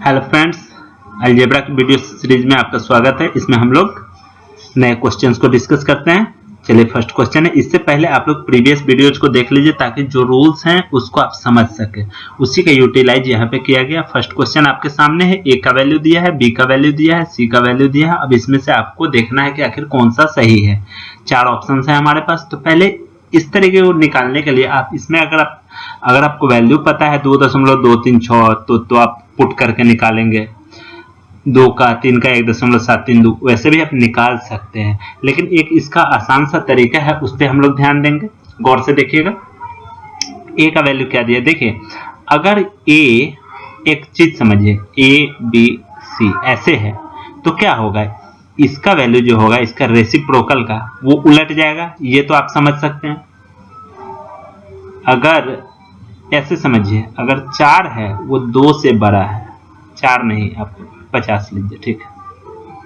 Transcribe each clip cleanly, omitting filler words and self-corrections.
Hello friends, algebra की video series में आपका स्वागत है। इसमें हम लोग नए क्वेश्चंस को डिस्कस करते हैं। चलिए फर्स्ट क्वेश्चन है। इससे पहले आप लोग प्रीवियस वीडियोज को देख लीजिए ताकि जो रूल्स हैं उसको आप समझ सके, उसी का यूटिलाइज यहाँ पे किया गया। फर्स्ट क्वेश्चन आपके सामने है। ए का वैल्यू दिया है, बी का वैल्यू दिया है, सी का वैल्यू दिया है। अब इसमें से आपको देखना है कि आखिर कौन सा सही है। 4 ऑप्शन है हमारे पास। तो पहले इस तरीके को निकालने के लिए आप इसमें अगर आपको वैल्यू पता है 2.236 तो आप पुट करके निकालेंगे। 2 का 3 का 1.732 वैसे भी आप निकाल सकते हैं, लेकिन एक इसका आसान सा तरीका है, उस पर हम लोग ध्यान देंगे। गौर से देखिएगा। ए का वैल्यू क्या दिया, देखिए अगर ए, एक चीज समझिए, ए बी सी ऐसे है तो क्या होगा, इसका वैल्यू जो होगा इसका रेसिप्रोकल का वो उलट जाएगा। ये तो आप समझ सकते हैं। अगर ऐसे समझिए, अगर 4 है वो 2 से बड़ा है, 4 नहीं आप 50 लीजिए, ठीक है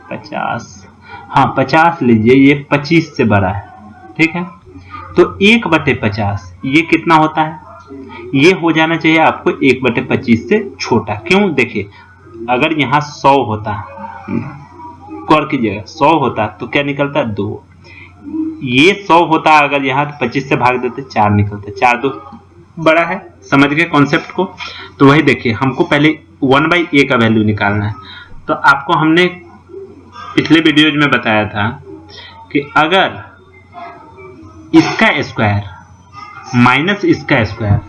50, हाँ 50 लीजिए, ये 25 से बड़ा है, ठीक है। तो 1/50 ये कितना होता है, ये हो जाना चाहिए आपको 1/25 से छोटा। क्यों, देखिए अगर यहाँ 100 होता, गौर कीजिएगा 100 होता तो क्या निकलता 2, ये 100 होता अगर यहाँ 25 से भाग देते 4 निकलता, 4 2 बड़ा है। समझ गए कॉन्सेप्ट को। तो वही देखिए, हमको पहले 1/a का वैल्यू निकालना है। तो आपको हमने पिछले वीडियोज में बताया था कि अगर इसका स्क्वायर माइनस इसका स्क्वायर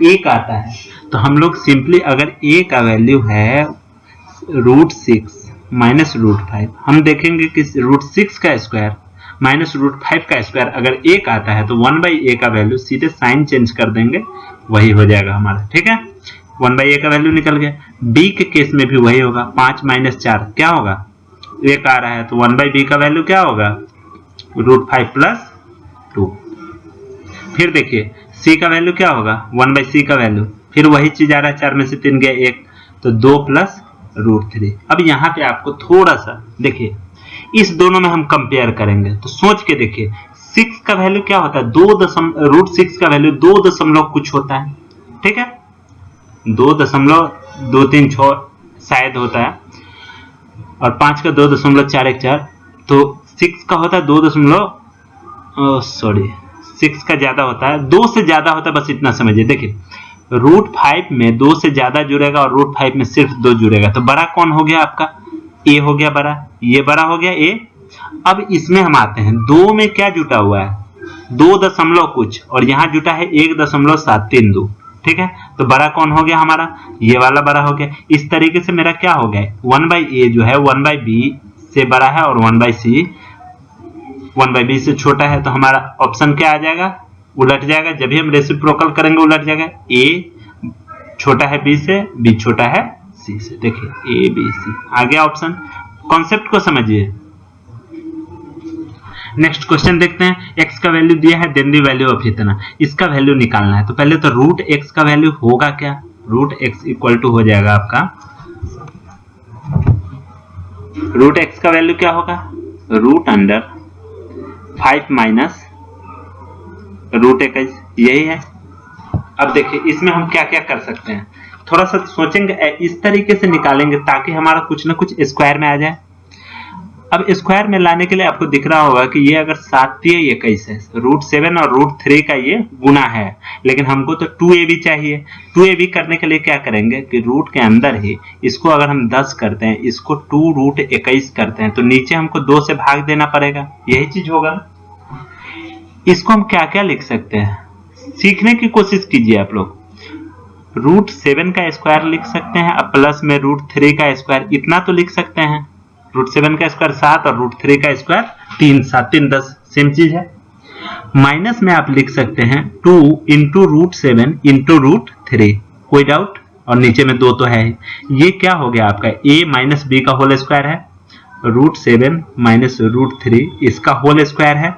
1 आता है तो हम लोग सिंपली, अगर a का वैल्यू है √6 माइनस √5, हम देखेंगे कि √6 का स्क्वायर माइनस √5 का स्क्वायर अगर 1 आता है तो 1/a का वैल्यू सीधे साइन चेंज कर देंगे, वही हो जाएगा हमारा, ठीक है। 1/a का वैल्यू निकल गया। b के केस में भी वही होगा। 5 - 4 क्या होगा, 1 आ रहा है तो 1/b का वैल्यू क्या होगा, √5 + 2। फिर देखिए c का वैल्यू क्या होगा, 1/c का वैल्यू, फिर वही चीज आ रहा है, 4 में से 3 गया 1, तो 2 + √3। अब यहाँ पे आपको थोड़ा सा देखिए, इस दोनों में हम कंपेयर करेंगे तो सोच के देखिए, 6 का वैल्यू क्या होता है, √6 का वैल्यू 2 कुछ होता है, ठीक है, 2.236 शायद होता है, और 5 का 2.414, तो 6 का होता है 6 का ज्यादा होता है, 2 से ज्यादा होता है, बस इतना समझिए। देखिए √5 में 2 से ज्यादा जुड़ेगा और √5 में सिर्फ 2 जुड़ेगा, तो बड़ा कौन हो गया आपका, a हो गया बड़ा, ये बड़ा हो गया a। अब इसमें हम आते हैं, 2 में क्या जुटा हुआ है, 2 कुछ, और यहाँ जुटा है 1.732, ठीक है। तो बड़ा कौन हो गया हमारा, ये वाला बड़ा हो गया। इस तरीके से मेरा क्या हो गया, 1/a जो है 1/b से बड़ा है और 1/c 1/b से छोटा है, तो हमारा ऑप्शन क्या आ जाएगा, उलट जाएगा। जब भी हम रेसिप्रोकल करेंगे उलट जाएगा। a छोटा है b से, b छोटा है c से। देखिए a b c आ गया ऑप्शन। कॉन्सेप्ट को समझिए। नेक्स्ट क्वेश्चन देखते हैं। x का वैल्यू दिया है, देन द वैल्यू ऑफ इतना, इसका वैल्यू निकालना है। तो पहले तो √x का वैल्यू होगा क्या, √x इक्वल टू हो जाएगा आपका, √x का वैल्यू क्या होगा, √5 माइनस √21, यही है। अब देखिए इसमें हम क्या क्या कर सकते हैं, थोड़ा सा सोचेंगे, इस तरीके से निकालेंगे ताकि हमारा कुछ ना कुछ स्क्वायर में आ जाए। अब स्क्वायर में लाने के लिए आपको दिख रहा होगा कि ये अगर 7×21 है, √7 और √3 का ये गुना है, लेकिन हमको तो 2ab चाहिए। 2ab करने के लिए क्या करेंगे कि रूट के अंदर ही इसको अगर हम 10 करते हैं, इसको 2√21 करते हैं, तो नीचे हमको 2 से भाग देना पड़ेगा, यही चीज होगा। इसको हम क्या क्या लिख सकते हैं, सीखने की कोशिश कीजिए आप लोग। √7 का स्क्वायर लिख सकते हैं, अब प्लस में √3 का स्क्वायर, इतना तो लिख सकते हैं। √7 का स्क्वायर 7 और √3 का स्क्वायर 3, 7 3 10, सेम चीज है। माइनस में आप लिख सकते हैं 2 × √7 × √3, कोई डाउट, और नीचे में 2 तो है। ये क्या हो गया आपका, a - b का होल स्क्वायर है, √7 - √3 इसका होल स्क्वायर है,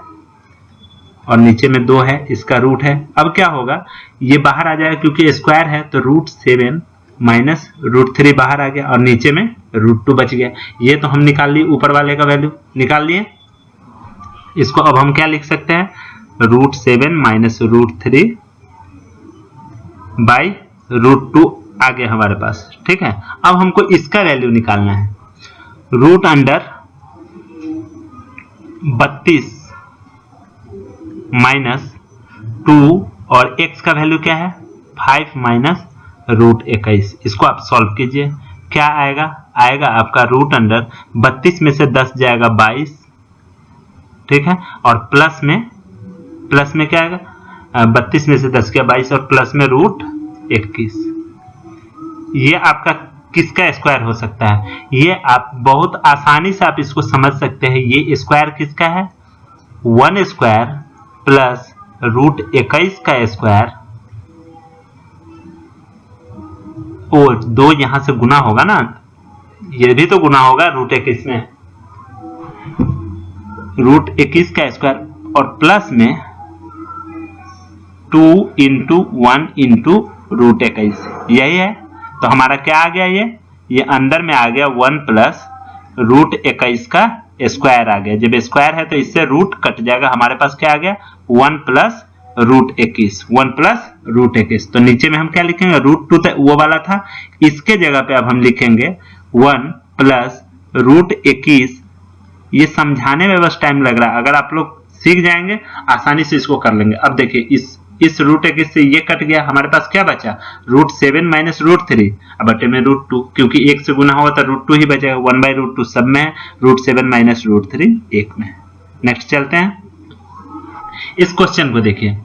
और नीचे में 2 है, इसका रूट है। अब क्या होगा, ये बाहर आ जाएगा क्योंकि स्क्वायर है, तो √7 - √3 बाहर आ गया, और नीचे में √2 बच गया। ये तो हम निकाल लिए, ऊपर वाले का वैल्यू निकाल लिए। इसको अब हम क्या लिख सकते हैं, √7 - √3 /√2 आ गया हमारे पास, ठीक है। अब हमको इसका वैल्यू निकालना है। रूट अंडर 32 माइनस 2 और x का वैल्यू क्या है 5 माइनस रूट 21। इसको आप सॉल्व कीजिए, क्या आएगा, आएगा आपका रूट अंडर 32 में से 10 जाएगा 22, ठीक है, और प्लस में क्या आएगा 32 में से 10 गया 22 और प्लस में रूट 21। ये आपका किसका स्क्वायर हो सकता है, ये आप बहुत आसानी से आप इसको समझ सकते हैं। ये स्क्वायर किसका है 1 स्क्वायर प्लस रूट 21 का स्क्वायर और 2 यहां से गुना होगा ना, ये भी तो गुना होगा रूट 21 में, रूट 21 का स्क्वायर और प्लस में 2 इंटू 1 इंटू रूट 21, यही है। तो हमारा क्या आ गया, ये अंदर में आ गया 1 प्लस रूट 21 का स्क्वायर आ गया। जब स्क्वायर है तो इससे रूट कट जाएगा, हमारे पास क्या आ गया 1 प्लस रूट 21, 1 प्लस रूट 21। तो नीचे में हम क्या लिखेंगे रूट 2 वो वाला था, इसके जगह पे अब हम लिखेंगे 1 प्लस रूट 21। ये समझाने में बस टाइम लग रहा है, अगर आप लोग सीख जाएंगे आसानी से इसको कर लेंगे। अब देखिए इस रूट 21 से ये कट गया, हमारे पास क्या बचा रूट 7 माइनस रूट 3 अब बटे में रूट 2, क्योंकि 1 से गुना होगा तो रूट 2 ही बचेगा। 1 बाई रूट 2 सब में है, रूट 7 माइनस रूट 3 1 में है। नेक्स्ट चलते हैं, इस क्वेश्चन को देखिए।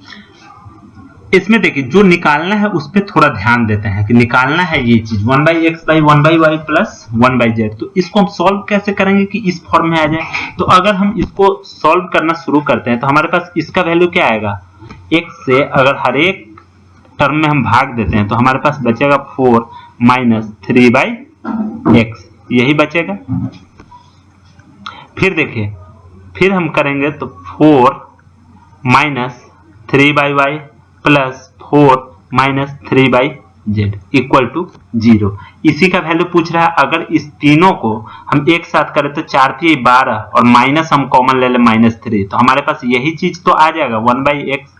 इसमें देखिए जो निकालना है उस पर थोड़ा ध्यान देते हैं कि निकालना है ये चीज 1 by x by 1 by y plus 1 by z. तो इसको हम सॉल्व कैसे करेंगे कि इस फॉर्म में आ जाए। तो अगर हम इसको सॉल्व करना शुरू करते हैं तो हमारे पास इसका वैल्यू क्या आएगा, x से अगर हर एक टर्म में हम भाग देते हैं तो हमारे पास बचेगा 4 माइनस 3 बाई एक्स, यही बचेगा। फिर देखिए फिर हम करेंगे तो 4 minus 3 by y plus 4 minus 3 by z equal to 0। इसी का वैल्यू पूछ रहा है। अगर इस तीनों को हम एक साथ करें तो 4 3 12 और माइनस हम कॉमन ले लें -3, तो हमारे पास यही चीज तो आ जाएगा 1 by x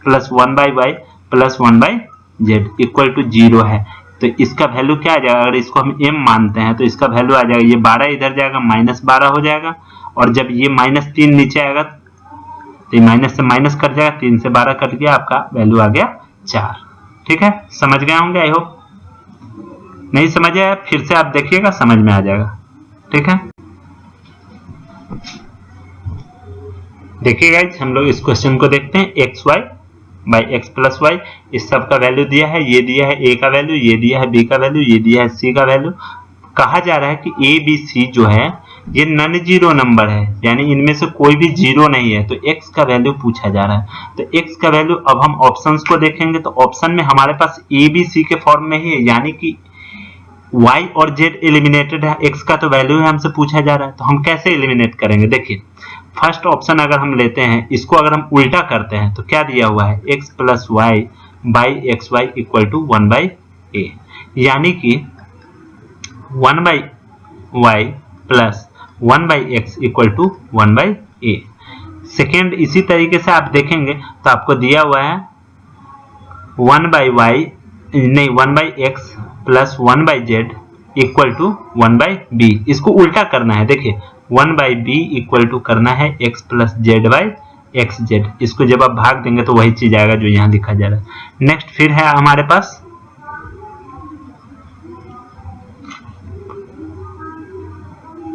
plus 1 by y plus 1 by z equal to 0 है। तो इसका वैल्यू क्या आ जाएगा, अगर इसको हम m मानते हैं तो इसका वैल्यू आ जाएगा, ये 12 इधर जाएगा -12 हो जाएगा, और जब ये -3 नीचे आएगा तो माइनस से माइनस कट जाएगा, 3 से 12 कट गया, आपका वैल्यू आ गया 4। ठीक है, समझ गए होंगे आई होप। नहीं समझ आया फिर से आप देखिएगा, समझ में आ जाएगा। ठीक है, देखिए गाइस हम लोग इस क्वेश्चन को देखते हैं। X y by x plus y, इस सब का वैल्यू दिया है, ये दिया है ए का वैल्यू, ये दिया है बी का वैल्यू, ये दिया है सी का वैल्यू। कहा जा रहा है कि ए बी सी जो है ये नॉन जीरो नंबर है, यानी इनमें से कोई भी जीरो नहीं है, तो x का वैल्यू पूछा जा रहा है। तो x का वैल्यू अब हम ऑप्शंस को देखेंगे तो ऑप्शन में हमारे पास ए बी सी के फॉर्म में ही है, यानी कि y और z एलिमिनेटेड है, x का तो वैल्यू है हमसे पूछा जा रहा है। तो हम कैसे एलिमिनेट करेंगे, देखिए फर्स्ट ऑप्शन अगर हम लेते हैं, इसको अगर हम उल्टा करते हैं तो क्या दिया हुआ है x plus y by x y equal to 1 by a, यानी कि 1 by y plus 1 by x equal to 1 by a. Second इसी तरीके से आप देखेंगे तो आपको दिया हुआ है 1 बाई वाई नहीं 1 by x plus 1 by z equal to 1 by B. इसको उल्टा करना है, देखिए 1 बाई बी इक्वल टू करना है x plus Z by x Z. इसको जब आप भाग देंगे तो वही चीज आएगा जो यहाँ लिखा जा रहा है। नेक्स्ट फिर है हमारे पास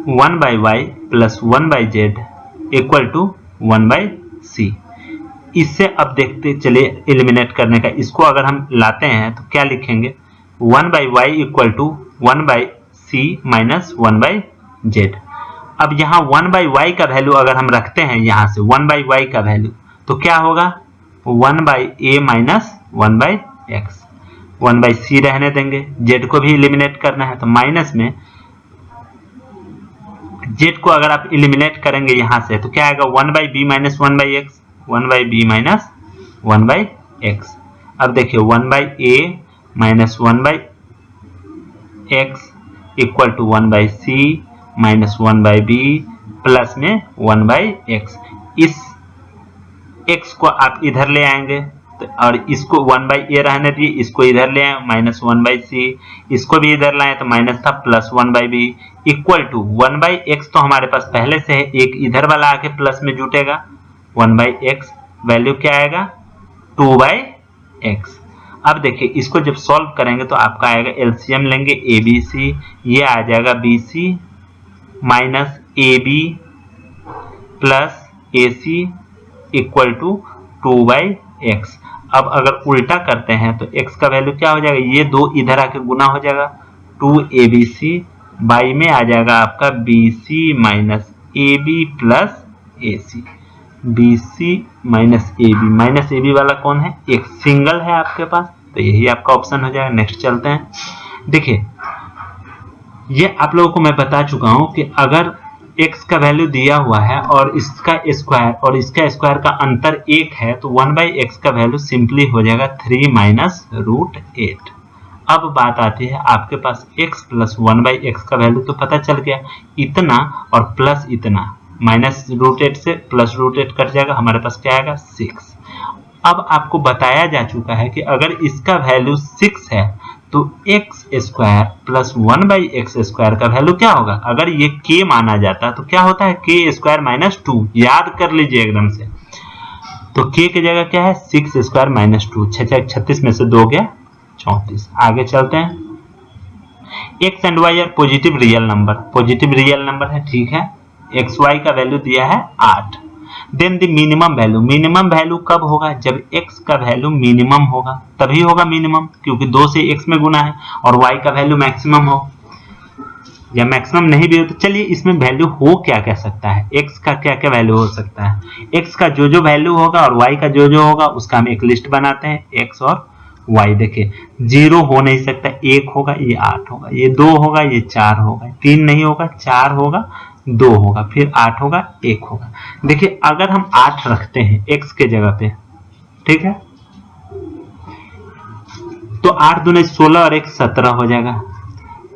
1 by y plus 1 by z equal to 1 by c. इससे अब देखते चलिए एलिमिनेट करने का, इसको अगर हम लाते हैं तो क्या लिखेंगे 1 by y equal to 1 by C minus 1 by z. अब यहाँ 1 बाई वाई का वैल्यू अगर हम रखते हैं यहाँ से 1 बाई वाई का वैल्यू तो क्या होगा 1 by A minus 1 by x, 1 by c रहने देंगे, जेड को भी एलिमिनेट करना है तो माइनस में जेड को अगर आप एलिमिनेट करेंगे यहाँ से तो क्या आएगा 1 by B minus 1 by x, 1 by B minus 1 by x. अब देखिए 1 by A minus 1 by x equal to 1 by C minus 1 by B plus में 1 बाई एक्स। इस x को आप इधर ले आएंगे तो और इसको 1/a रहने दिए, इसको इधर ले आए -1/c, इसको भी इधर लाए तो माइनस था plus 1/b equal to 1/x तो हमारे पास पहले से है, एक इधर वाला आके प्लस में जुटेगा 1/x, वैल्यू क्या आएगा 2/x। अब देखिए इसको जब सॉल्व करेंगे तो आपका आएगा एलसीएम लेंगे ABC, ये आ जाएगा BC minus AB plus AC equal to 2/x। अब अगर उल्टा करते हैं तो x का वैल्यू क्या हो जाएगा, ये दो इधर आके गुना हो जाएगा 2ABC, बाई में आ जाएगा आपका BC minus AB plus AC। BC minus AB वाला कौन है, एक सिंगल है आपके पास, तो यही आपका ऑप्शन हो जाएगा। नेक्स्ट चलते हैं। देखिए ये आप लोगों को मैं बता चुका हूं कि अगर x का वैल्यू दिया हुआ है और इसका स्क्वायर और इसका स्क्वायर का अंतर 1 है तो 1/x का वैल्यू सिंपली हो जाएगा 3 माइनस √8। अब बात आती है आपके पास x प्लस 1/x का वैल्यू तो पता चल गया, इतना और प्लस इतना, माइनस √8 से प्लस √8 कट जाएगा, हमारे पास क्या आएगा 6। अब आपको बताया जा चुका है कि अगर इसका वैल्यू 6 है तो x square plus 1/x square का वैल्यू क्या होगा, अगर ये k माना जाता तो क्या होता है k स्क्वायर माइनस 2, याद कर लीजिए एकदम से। तो k की जगह क्या है 6 स्क्वायर माइनस 2, 36 में से 2 गया 34। आगे चलते हैं। x and y are positive real number है, ठीक है। एक्स वाई का वैल्यू दिया है 8। देन द मिनिमम वैल्यू कब होगा, जब x का वैल्यू मिनिमम होगा, तभी होगा मिनिमम, क्योंकि 2 से x में गुना है, और y का वैल्यू मैक्सिमम हो या मैक्सिमम नहीं भी हो तो चलिए इसमें वैल्यू हो क्या कह सकता है, x का क्या क्या वैल्यू हो सकता है। x का जो वैल्यू होगा और y का जो होगा उसका हम एक लिस्ट बनाते हैं, x और y। देखिए 0 हो नहीं सकता, 1 होगा, ये 8 होगा, ये 2 होगा, ये 4 होगा, 3 नहीं होगा, 4 होगा, 2 होगा, फिर 8 होगा, 1 होगा। देखिए अगर हम 8 रखते हैं x के जगह पे, ठीक है, तो 8 दूने 16 और 1 17 हो जाएगा।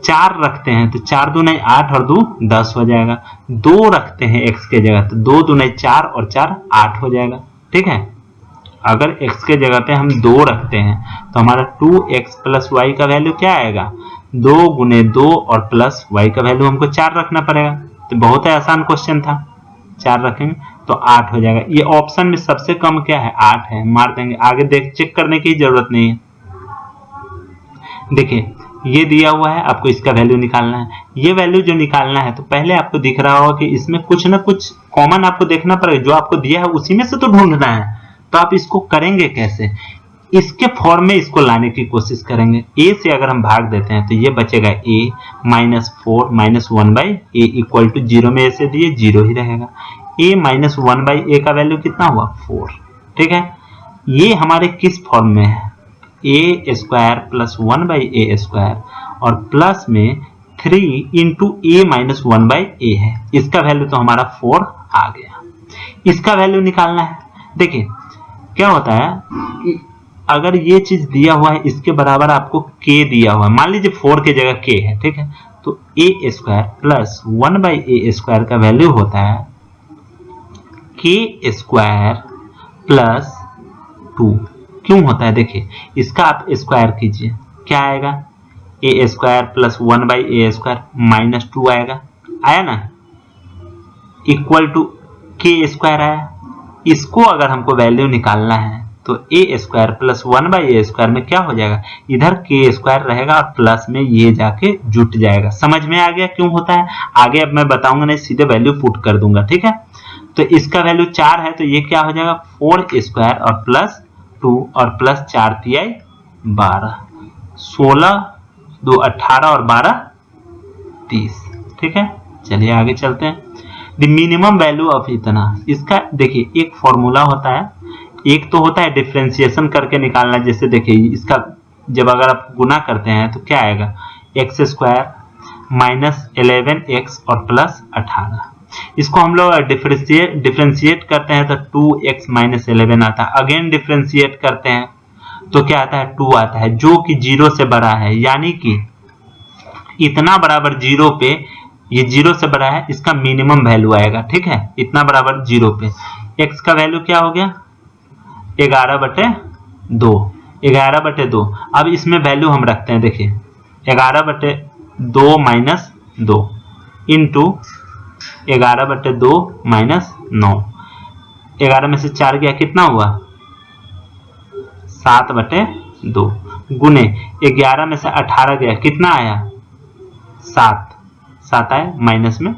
4 रखते हैं तो 4 दूने 8 और 2 10 हो जाएगा। 2 रखते हैं x के जगह तो 2 दूने 4 और 4 8 हो जाएगा, ठीक है। अगर x के जगह पे हम 2 रखते हैं तो हमारा 2x प्लस y का वैल्यू क्या आएगा, 2 गुने 2 और प्लस y का वैल्यू हमको 4 रखना पड़ेगा। तो बहुत ही आसान क्वेश्चन था, 4 रखेंगे तो 8 हो जाएगा। ये ऑप्शन में सबसे कम क्या है 8 है, मार देंगे, आगे देख चेक करने की जरूरत नहीं है। देखिए ये दिया हुआ है, आपको इसका वैल्यू निकालना है। ये वैल्यू जो निकालना है तो पहले आपको दिख रहा होगा कि इसमें कुछ ना कुछ कॉमन आपको देखना पड़ेगा, जो आपको दिया है उसी में से तो ढूंढना है। तो आप इसको करेंगे कैसे, इसके फॉर्म में इसको लाने की कोशिश करेंगे। a से अगर हम भाग देते हैं तो ये बचेगा a minus 4 minus 1/a equal to 0 में से दिए 0 ही रहेगा। a माइनस 1/a का वैल्यू कितना हुआ 4, ठीक है। ये हमारे किस फॉर्म में है, a square plus 1/a square और प्लस में 3 इंटू a माइनस 1/a है। इसका वैल्यू तो हमारा 4 आ गया। इसका वैल्यू निकालना है। देखिए क्या होता है, अगर ये चीज दिया हुआ है इसके बराबर आपको k दिया हुआ है, मान लीजिए 4 की जगह k है, ठीक है, तो a square plus 1/a square का वैल्यू होता है k स्क्वायर प्लस 2। क्यों होता है, देखिए इसका आप स्क्वायर कीजिए, क्या आएगा a square plus 1/a square minus 2 आएगा, आया ना, इक्वल टू k स्क्वायर आया। इसको अगर हमको वैल्यू निकालना है तो a square plus 1/a square में क्या हो जाएगा, इधर k स्क्वायर रहेगा और प्लस में ये जाके जुट जाएगा। समझ में आ गया क्यों होता है, आगे अब मैं बताऊंगा नहीं, सीधे वैल्यू पुट कर दूंगा, ठीक है। तो इसका वैल्यू 4 है तो ये क्या हो जाएगा 4 स्क्वायर और प्लस 2 और प्लस 4 तिहाई 12, 16 2 18 और 12 30, ठीक है। चलिए आगे चलते हैं। द मिनिमम वैल्यू ऑफ इतना, इसका देखिए एक फॉर्मूला होता है, एक तो होता है डिफरेंशिएशन करके निकालना। जैसे देखिए इसका जब अगर आप गुना करते हैं तो क्या आएगा एक्स स्क्वायर माइनस 11x और प्लस 18। इसको हम लोग डिफरेंशिएट करते हैं तो 2x माइनस 11 आता है। अगेन डिफरेंशिएट करते हैं तो क्या आता है 2 आता है, जो कि 0 से बड़ा है, यानी कि इतना बराबर 0 पे, ये 0 से बड़ा है, इसका मिनिमम वैल्यू आएगा, ठीक है। इतना बराबर 0 पे x का वैल्यू क्या हो गया 11/2, 2, 11/2। अब इसमें वैल्यू हम रखते हैं, देखिए 11/2 माइनस 2 इंटू 11/2 माइनस 9। 11 में से 4 गया, कितना हुआ 7/2 गुने 11 में से 18 गया, कितना आया 7 आया, माइनस में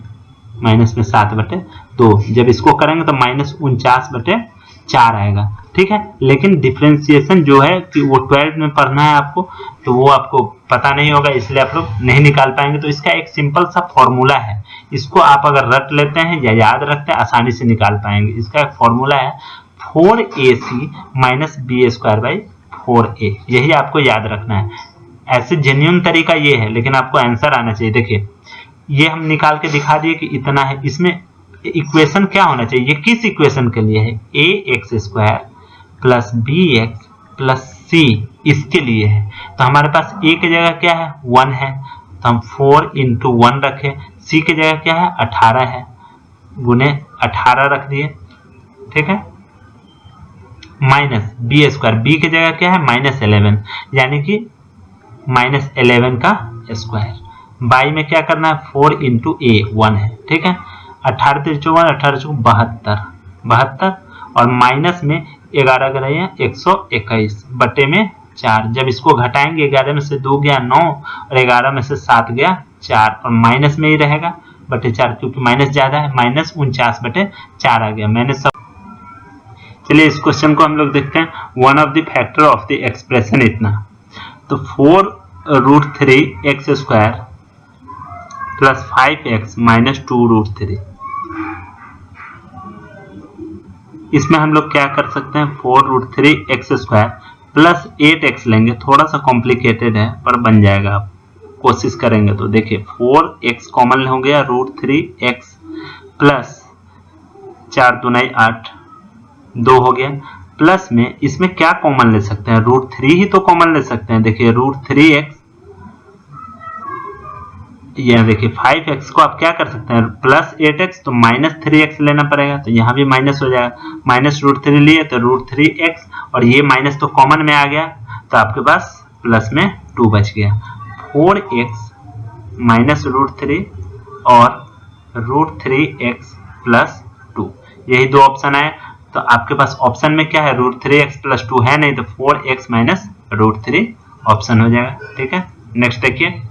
7/2। जब इसको करेंगे तो -49/4 आएगा। ठीक है, लेकिन डिफरेंशिएशन जो है कि वो 12 में पढ़ना है आपको, तो वो आपको पता नहीं होगा, इसलिए आप लोग नहीं निकाल पाएंगे। तो इसका एक सिंपल सा फॉर्मूला है, इसको आप अगर रट लेते हैं या याद रखते हैं आसानी से निकाल पाएंगे। इसका एक फॉर्मूला है 4ac माइनस b²/4a, यही आपको याद रखना है। ऐसे जेन्युइन तरीका ये है, लेकिन आपको आंसर आना चाहिए। देखिए ये हम निकाल के दिखा दिए कि इतना है। इसमें इक्वेशन क्या होना चाहिए, ये किस इक्वेशन के लिए है, ax² plus bx plus c, इसके लिए है। तो हमारे पास a की जगह क्या है 1 है, तो हम 4 इंटू 1 रखे। c की जगह क्या है 18 है, गुने 18 रख दिए। ठीक है, माइनस b², b की जगह क्या है -11, यानी कि -11 का स्क्वायर। बाई में क्या करना है 4 इंटू a 1 है। ठीक है, 18 × 4 18 × 72 और माइनस में 11 गया 121 बटे में 4। जब इसको घटाएंगे 11 में से 2 गया 9 और 11 में से 7 गया 4 और माइनस में ही रहेगा बटे 4, क्योंकि माइनस ज्यादा है, -49/4 आ गया। मैंने सब, चलिए इस क्वेश्चन को हम लोग देखते हैं। One of the factor of the expression इतना, तो 4√3x² प्लस 5x माइनस 2√3। इसमें हम लोग क्या कर सकते हैं 4√3x² प्लस 8x लेंगे, थोड़ा सा कॉम्प्लिकेटेड है पर बन जाएगा, आप कोशिश करेंगे तो। देखिए 4x कॉमन हो गया, √3x प्लस 4 दूनी 8 2 हो गया, प्लस में इसमें क्या कॉमन ले सकते हैं, √3 ही तो कॉमन ले सकते हैं। देखिए √3x, ये देखिए 5x को आप क्या कर सकते हैं प्लस 8x, तो -3x लेना पड़ेगा, तो यहाँ भी माइनस हो जाएगा। माइनस √3 लिए तो √3x, और ये माइनस तो कॉमन में आ गया, तो आपके पास प्लस में 2 बच गया। 4x माइनस √3 और √3x प्लस 2, यही दो ऑप्शन आए। तो आपके पास ऑप्शन में क्या है √3x प्लस 2 है नहीं, तो 4x माइनस √3 ऑप्शन हो जाएगा। ठीक है, नेक्स्ट देखिए,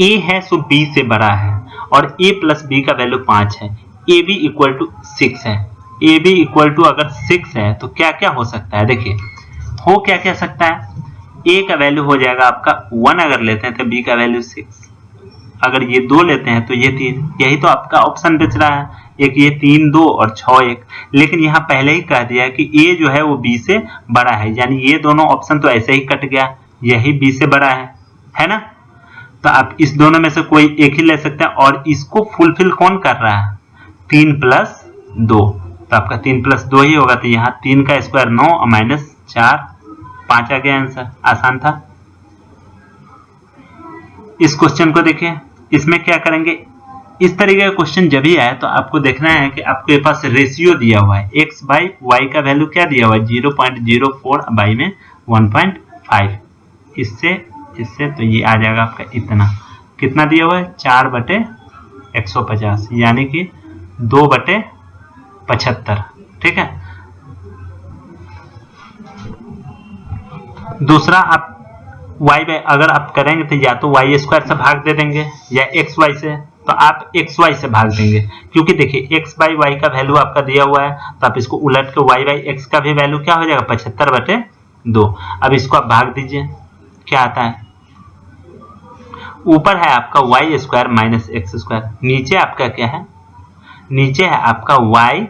a है सो b से बड़ा है और a प्लस b का वैल्यू 5 है, ab इक्वल टू 6 है। ab इक्वल टू अगर 6 है तो क्या क्या हो सकता है, देखिए हो क्या क्या सकता है। a का वैल्यू हो जाएगा आपका 1 अगर लेते हैं तो b का वैल्यू 6, अगर ये 2 लेते हैं तो ये 3, यही तो आपका ऑप्शन बच रहा है। एक ये 3 2 और 6 1, लेकिन यहाँ पहले ही कह दिया कि a जो है वो b से बड़ा है, यानी ये दोनों ऑप्शन तो ऐसे ही कट गया, यही b से बड़ा है ना। तो आप इस दोनों में से कोई एक ही ले सकते हैं, और इसको फुलफिल कौन कर रहा है 3 + 2, तो आपका 3 + 2 ही होगा। तो यहाँ 3 का स्क्वायर 9 और -4 5 आ गया आंसर, आसान था। इस क्वेश्चन को देखिए, इसमें क्या करेंगे, इस तरीके का क्वेश्चन जब भी आए तो आपको देखना है कि आपके पास रेशियो दिया हुआ है, x/y का वैल्यू क्या दिया हुआ है 0.04 बाई में 1.5, इससे तो ये आ जाएगा आपका इतना, कितना दिया हुआ है 4/150, यानी कि 2/75। ठीक है, दूसरा आप y अगर आप करेंगे तो या तो y² से भाग दे देंगे या xy से, तो आप xy से भाग देंगे, क्योंकि देखिए x/y का वैल्यू आपका दिया हुआ है, तो आप इसको उलट के y/x का भी वैल्यू क्या हो जाएगा 75/2। अब इसको आप भाग दीजिए, क्या आता है, ऊपर है आपका y² माइनस x², नीचे आपका क्या है, नीचे है आपका y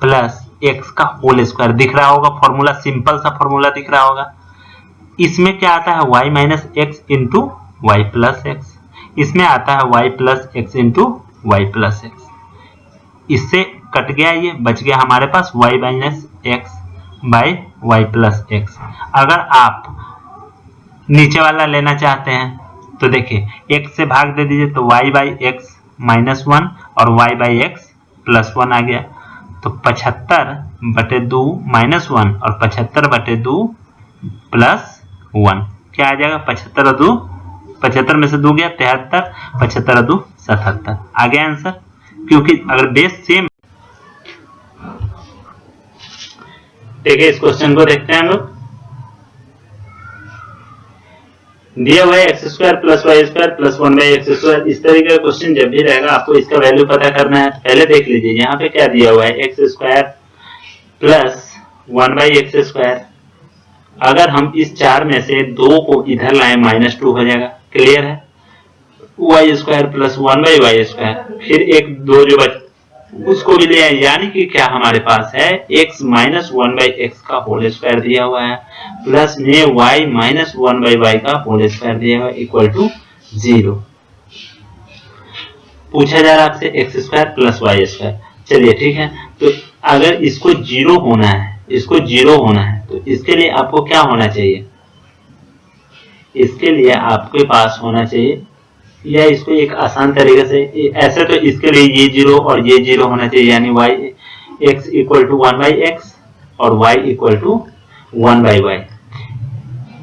प्लस x का होल स्क्वायर। दिख रहा होगा फॉर्मूला, सिंपल सा फॉर्मूला दिख रहा होगा। इसमें क्या आता है y minus x into y plus x, इसमें आता है y plus x into y plus x. इससे कट गया, ये बच गया हमारे पास y minus x by y plus x. अगर आप नीचे वाला लेना चाहते हैं तो देखिए x से भाग दे दीजिए, तो y बाई एक्स माइनस 1 और y बाई एक्स प्लस 1 आ गया। तो तो 75/2 -1 और 75/2 +1 क्या आ जाएगा? 75 में से 2 गया 73, 75 77 आ गया आंसर। क्योंकि अगर बेस सेम। ठीक है, इस क्वेश्चन को देखते हैं हम लोग। दिया हुआ है x² + y² + 1/x²। इस तरीके का क्वेश्चन जब भी रहेगा आपको इसका वैल्यू पता करना है। पहले देख लीजिए यहाँ पे क्या दिया हुआ है, x² + 1/x²। अगर हम इस 4 में से 2 को इधर लाए -2 हो जाएगा, क्लियर है। y² + 1/y², फिर एक 2 जो बच उसको भी ले आए, यानी कि क्या हमारे पास है x - 1/x का होल स्क्वायर दिया हुआ है प्लस में y - 1/y का होल स्क्वायर दिया हुआ है इक्वल टू 0। पूछा जा रहा है आपसे x² + y²। चलिए ठीक है, तो अगर इसको 0 होना है, इसको 0 होना है, तो इसके लिए आपको क्या होना चाहिए? इसके लिए आपके पास होना चाहिए, या इसको एक आसान तरीके से ऐसे, तो इसके लिए ये 0 और ये 0 होना चाहिए, यानी x = 1/x और y = 1/y।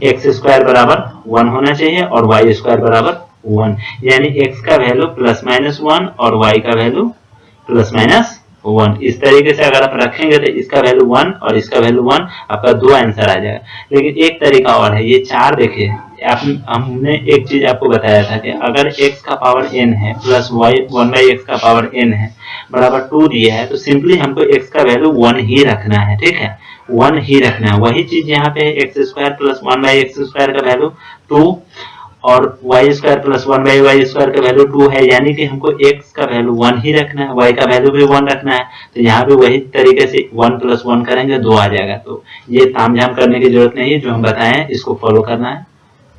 x² = 1 होना चाहिए और y² = 1, यानी x का वैल्यू ±1 और y का वैल्यू ±1। इस तरीके से अगर आप रखेंगे तो इसका वैल्यू 1 और इसका वैल्यू 1, आपका 2 आंसर आ जाएगा। लेकिन एक तरीका और है, ये 4 देखिए, हमने एक चीज आपको बताया था कि अगर x का पावर n है प्लस y 1/x का पावर n है बराबर 2 दिया है, तो सिंपली हमको x का वैल्यू 1 ही रखना है। ठीक है, 1 ही रखना है। वही चीज यहाँ पे x² + 1/x² का वैल्यू 2 और y² + 1/y² का वैल्यू 2 है, यानी कि हमको x का वैल्यू 1 ही रखना है, y का वैल्यू भी 1 रखना है। तो यहाँ पे वही तरीके से 1 + 1 करेंगे 2 आ जाएगा। तो ये तामझाम करने की जरूरत नहीं है, जो हम बताए हैं इसको फॉलो करना है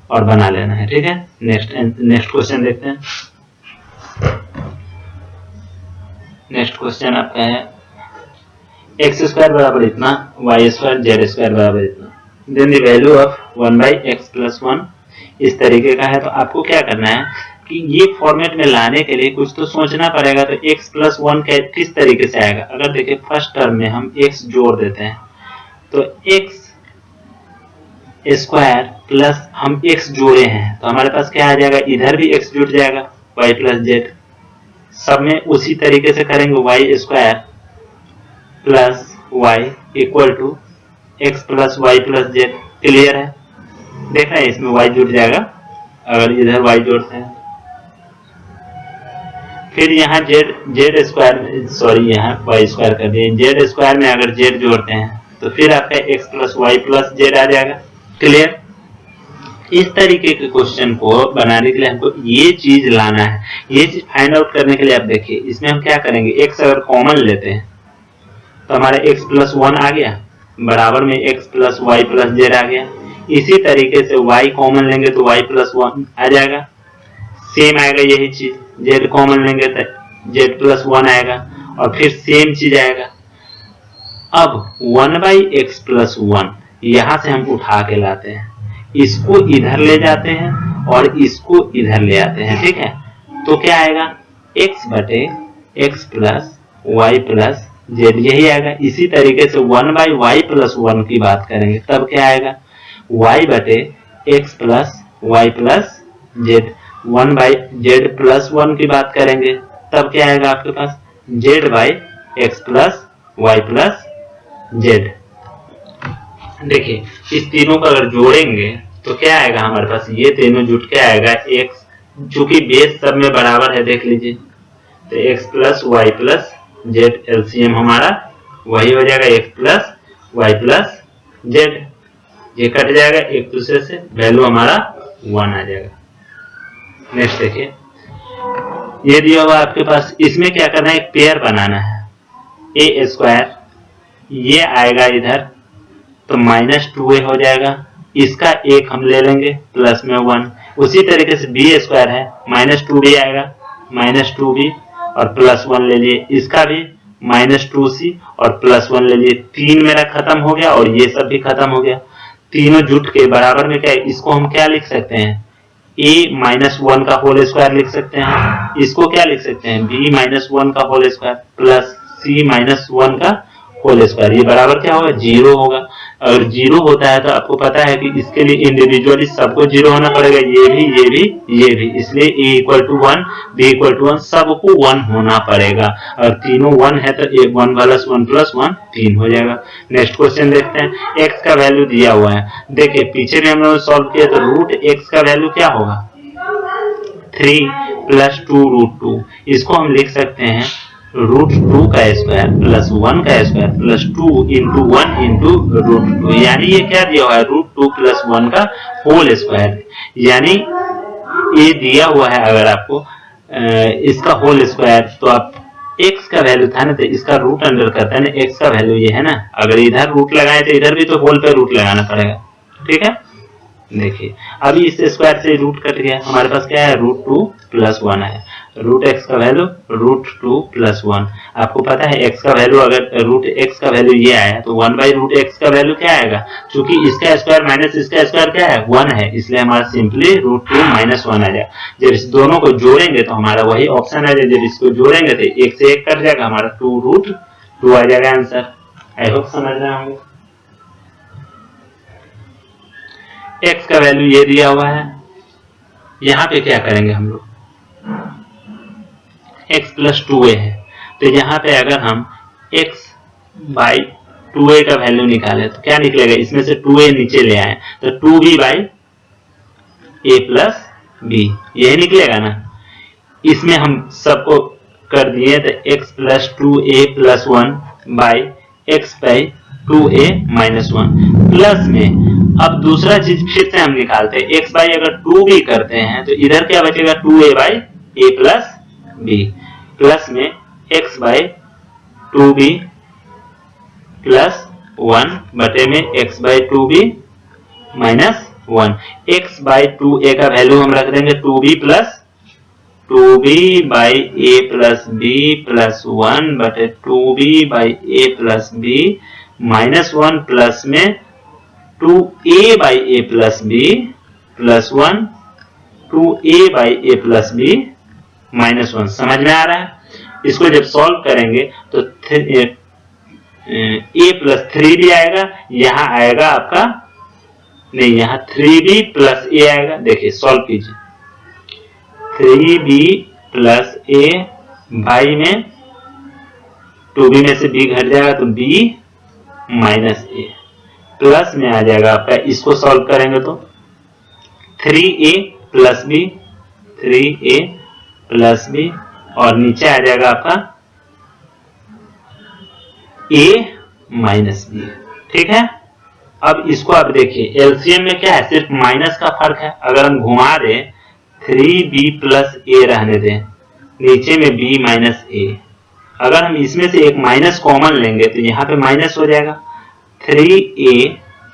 और बना लेना है। ठीक है, नेक्स्ट क्वेश्चन देखते हैं। नेक्स्ट क्वेश्चन आपका है x² बराबर इतना, y² z² बराबर इतना, then the value of 1/x + 1 इस तरीके का है। तो आपको क्या करना है कि ये फॉर्मेट में लाने के लिए कुछ तो सोचना पड़ेगा। तो x + 1 किस तरीके से आएगा? अगर देखिए फर्स्ट टर्म में हम x जोड़ देते हैं, तो x² प्लस हम x जोड़े हैं तो हमारे पास क्या आ जाएगा, इधर भी x जुड़ जाएगा y + z। सब में उसी तरीके से करेंगे, y² plus y = x + y + z। Clear है, देख रहे हैं इसमें y जुड़ जाएगा अगर इधर y जोड़ते हैं। फिर यहाँ यहाँ y² कर दिए, z² में अगर z जोड़ते हैं तो फिर आपका x + y + z आ जाएगा। क्लियर। इस तरीके के क्वेश्चन को बनाने के लिए हमको ये चीज लाना है। ये चीज फाइंड आउट करने के लिए आप देखिए इसमें हम क्या करेंगे, x अगर कॉमन लेते हैं तो हमारा x + 1 आ गया बराबर में x + y + z आ गया। इसी तरीके से y कॉमन लेंगे तो y + 1 आ जाएगा, सेम आएगा यही चीज। z कॉमन लेंगे तो z + 1 आएगा और फिर सेम चीज आएगा। अब 1/x + 1 यहां से हम उठा के लाते हैं, इसको इधर ले जाते हैं और इसको इधर ले आते हैं। ठीक है, तो क्या आएगा, x/x + y + z यही आएगा। इसी तरीके से 1/y + 1 की बात करेंगे तब क्या आएगा, y/x + y + z। 1/z + 1 की बात करेंगे तब क्या आएगा आपके पास, z/x + y + z। देखिए इस तीनों को अगर जोड़ेंगे तो क्या आएगा हमारे पास, ये तीनों जुट के आएगा x, चूंकि बेस सब में बराबर है देख लीजिए, तो x + y + z एलसीएम हमारा वही हो जाएगा x + y + z। ये कट जाएगा एक दूसरे से, वैल्यू हमारा 1 आ जाएगा। नेक्स्ट देखिए, ये दिया हुआ आपके पास, इसमें क्या करना है, एक पेयर बनाना है। a², ये आएगा इधर तो -2a हो जाएगा, इसका एक हम ले लेंगे प्लस में 1। उसी तरीके से b² है, -2b आएगा, -2b और +1 ले लिए, इसका भी -2c और +1 ले लिए। 3 मेरा खत्म हो गया और ये सब भी खत्म हो गया। तीनों जुट के बराबर में क्या है, इसको हम क्या लिख सकते हैं, a - 1 का होल स्क्वायर लिख सकते हैं। इसको क्या लिख सकते हैं, b - 1 का whole square plus c minus 1 का होल स्क्वायर, ये बराबर क्या होगा, 0 होगा। अगर 0 होता है तो आपको पता है कि इसके लिए इंडिविजुअली सबको 0 होना पड़ेगा, ये भी ये भी ये भी, इसलिए a equal to 1 b equal to 1 सबको 1 होना पड़ेगा। और तीनों 1 है तो 1 प्लस 1 3 हो जाएगा। नेक्स्ट क्वेश्चन देखते हैं। x का वैल्यू दिया हुआ है, देखिए पीछे भी हम लोग सॉल्व किया तो रूट x का वैल्यू क्या होगा, 3 प्लस 2 रूट 2, इसको हम लिख सकते हैं रूट 2 का स्क्वायर प्लस 1 का square plus 2 into 1 into root 2, यानी ये क्या दिया हुआ है, रूट 2 प्लस 1 का होल स्क्वायर, यानी ये दिया हुआ है। अगर आपको इसका होल स्क्वायर, तो आप x का वैल्यू था ना, तो इसका रूट अंडर करता है ना, x का वैल्यू ये है ना, अगर इधर रूट लगाए तो इधर भी तो होल पे रूट लगाना पड़ेगा, ठीक है। देखिए अभी इस स्क्वायर से रूट कट गया, हमारे पास क्या है, रूट 2 प्लस 1 है। रूट x का वैल्यू रूट 2 प्लस 1, आपको पता है x का वैल्यू, अगर रूट x का वैल्यू ये आया तो 1 बाई रूट x का वैल्यू क्या आएगा, क्योंकि इसका स्क्वायर माइनस इसका स्क्वायर क्या है, 1 है, इसलिए हमारा सिंपली रूट 2 माइनस 1 आ जाएगा। जब इस दोनों को जोड़ेंगे तो हमारा वही ऑप्शन आ जाएगा, जब इसको जोड़ेंगे तो 1 से 1 कट जाएगा, हमारा 2 रूट 2 आ जाएगा आंसर। आई होप समझ रहे होंगे। x का वैल्यू ये दिया हुआ है, यहाँ पे क्या करेंगे हम लोग, x प्लस 2a है, तो यहाँ पे अगर हम x बाई 2a का वैल्यू निकाले तो क्या निकलेगा, इसमें से 2a नीचे ले आए तो 2b by a plus b, यही निकलेगा ना। इसमें हम सबको कर दिए तो x plus 2a plus 1 by x by 2a minus 1 plus में, अब दूसरा चीज फिर से हम निकालते हैं, x बाई अगर 2b करते हैं तो इधर क्या बचेगा, 2a by a plus b plus में x बाई 2b प्लस 1 बटे में x by 2b minus 1, x by 2a का वैल्यू हम रख देंगे 2b plus 2b by a plus b plus 1 बटे 2b by a plus b minus 1 plus में 2a by a plus b plus 1 2a by a plus b minus 1। समझ में आ रहा है। इसको जब सॉल्व करेंगे तो a प्लस 3b आएगा, यहाँ आएगा आपका नहीं, यहाँ 3b प्लस a आएगा। देखिए सॉल्व कीजिए, 3b प्लस a बाई में 2b में से b घट जाएगा तो b माइनस a प्लस में आ जाएगा आपका, इसको सॉल्व करेंगे तो 3a plus b 3a plus b और नीचे आ जाएगा आपका a माइनस b, ठीक है। अब इसको आप देखिए एलसीएम में क्या है, सिर्फ माइनस का फर्क है। अगर हम घुमा दे 3b प्लस a रहने दें, नीचे में b माइनस a, अगर हम इसमें से एक माइनस कॉमन लेंगे तो यहाँ पे माइनस हो जाएगा 3a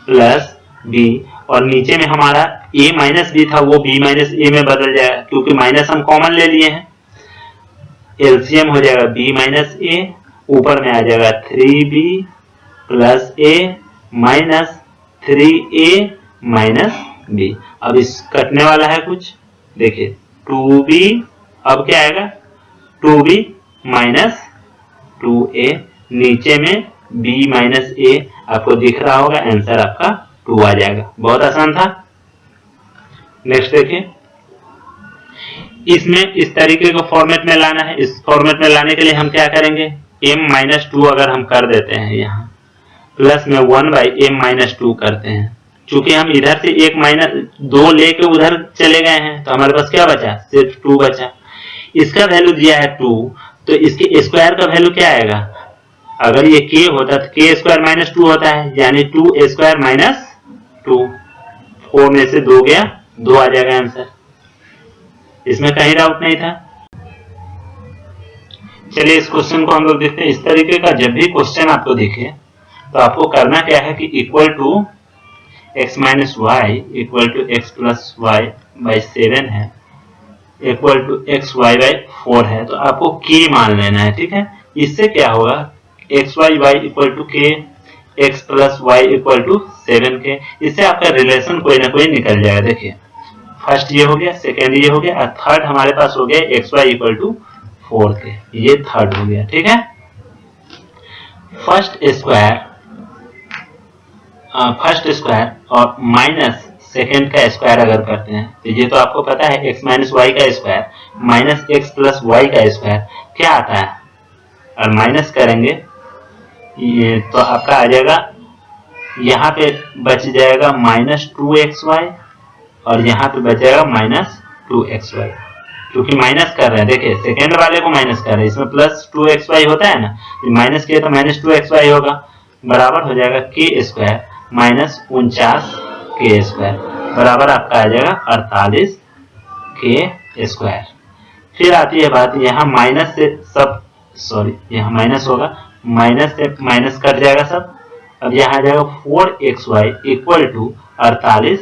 प्लस b और नीचे में हमारा a माइनस b था वो b माइनस a में बदल जाएगा, क्योंकि माइनस हम कॉमन ले लिए हैं। एलसीएम हो जाएगा b माइनस a, ऊपर में आ जाएगा 3b plus a minus 3a minus b। अब इस कटने वाला है कुछ, देखिए 2b, अब क्या आएगा 2b माइनस 2a, नीचे में b माइनस a, आपको दिख रहा होगा आंसर आपका 2 आ जाएगा। बहुत आसान था। नेक्स्ट देखिए, इसमें इस तरीके को फॉर्मेट में लाना है। इस फॉर्मेट में लाने के लिए हम क्या करेंगे, m माइनस 2 अगर हम कर देते हैं यहाँ, प्लस में 1 बाई m माइनस 2 करते हैं, चूंकि हम इधर से एक माइनस 2 लेके उधर चले गए हैं तो हमारे पास क्या बचा, सिर्फ 2 बचा। इसका वैल्यू दिया है 2, तो इसके स्क्वायर का वैल्यू क्या आएगा, अगर ये k होता तो k स्क्वायर माइनस 2 होता है, यानी 2 स्क्वायर माइनस 2, 4 में से 2 गया 2 आ जाएगा आंसर। इसमें कहीं डाउट नहीं था। चलिए इस क्वेश्चन को हम लोग देखते हैं। इस तरीके का जब भी क्वेश्चन आपको दिखे तो आपको करना क्या है कि equal to x minus y equal to x plus y by 7 है, equal to x y by 4 है, तो आपको k मान लेना है, ठीक है। इससे क्या होगा, x y y equal to k, x plus y equal to 7k, इससे आपका रिलेशन कोई ना कोई निकल जाएगा। देखिए फर्स्ट ये हो गया, सेकेंड ये हो गया, और थर्ड हमारे पास हो गया x y equal to 4k, ये थर्ड हो गया, ठीक है। फर्स्ट स्क्वायर और माइनस सेकेंड का स्क्वायर अगर करते हैं तो ये तो आपको पता है x माइनस वाई का square minus x plus y का स्क्वायर क्या आता है, और माइनस करेंगे ये तो आपका आ जाएगा, यहाँ पे बच जाएगा माइनस 2xy और यहाँ पे बच जाएगा माइनस 2xy। क्योंकि माइनस कर रहे हैं, देखिए सेकेंड वाले को माइनस कर रहे हैं, इसमें प्लस 2xy होता है ना, माइनस किया तो माइनस 2xy होगा, बराबर हो जाएगा के स्क्वायर माइनस 49 के स्क्वायर, बराबर आपका आ जाएगा 48 के स्क्वायर। फिर आती है बात, यहाँ माइनस से सब यहाँ माइनस होगा, माइनस से माइनस कट जाएगा सब, अब यहाँ आ जाएगा 4xy इक्वल टू 48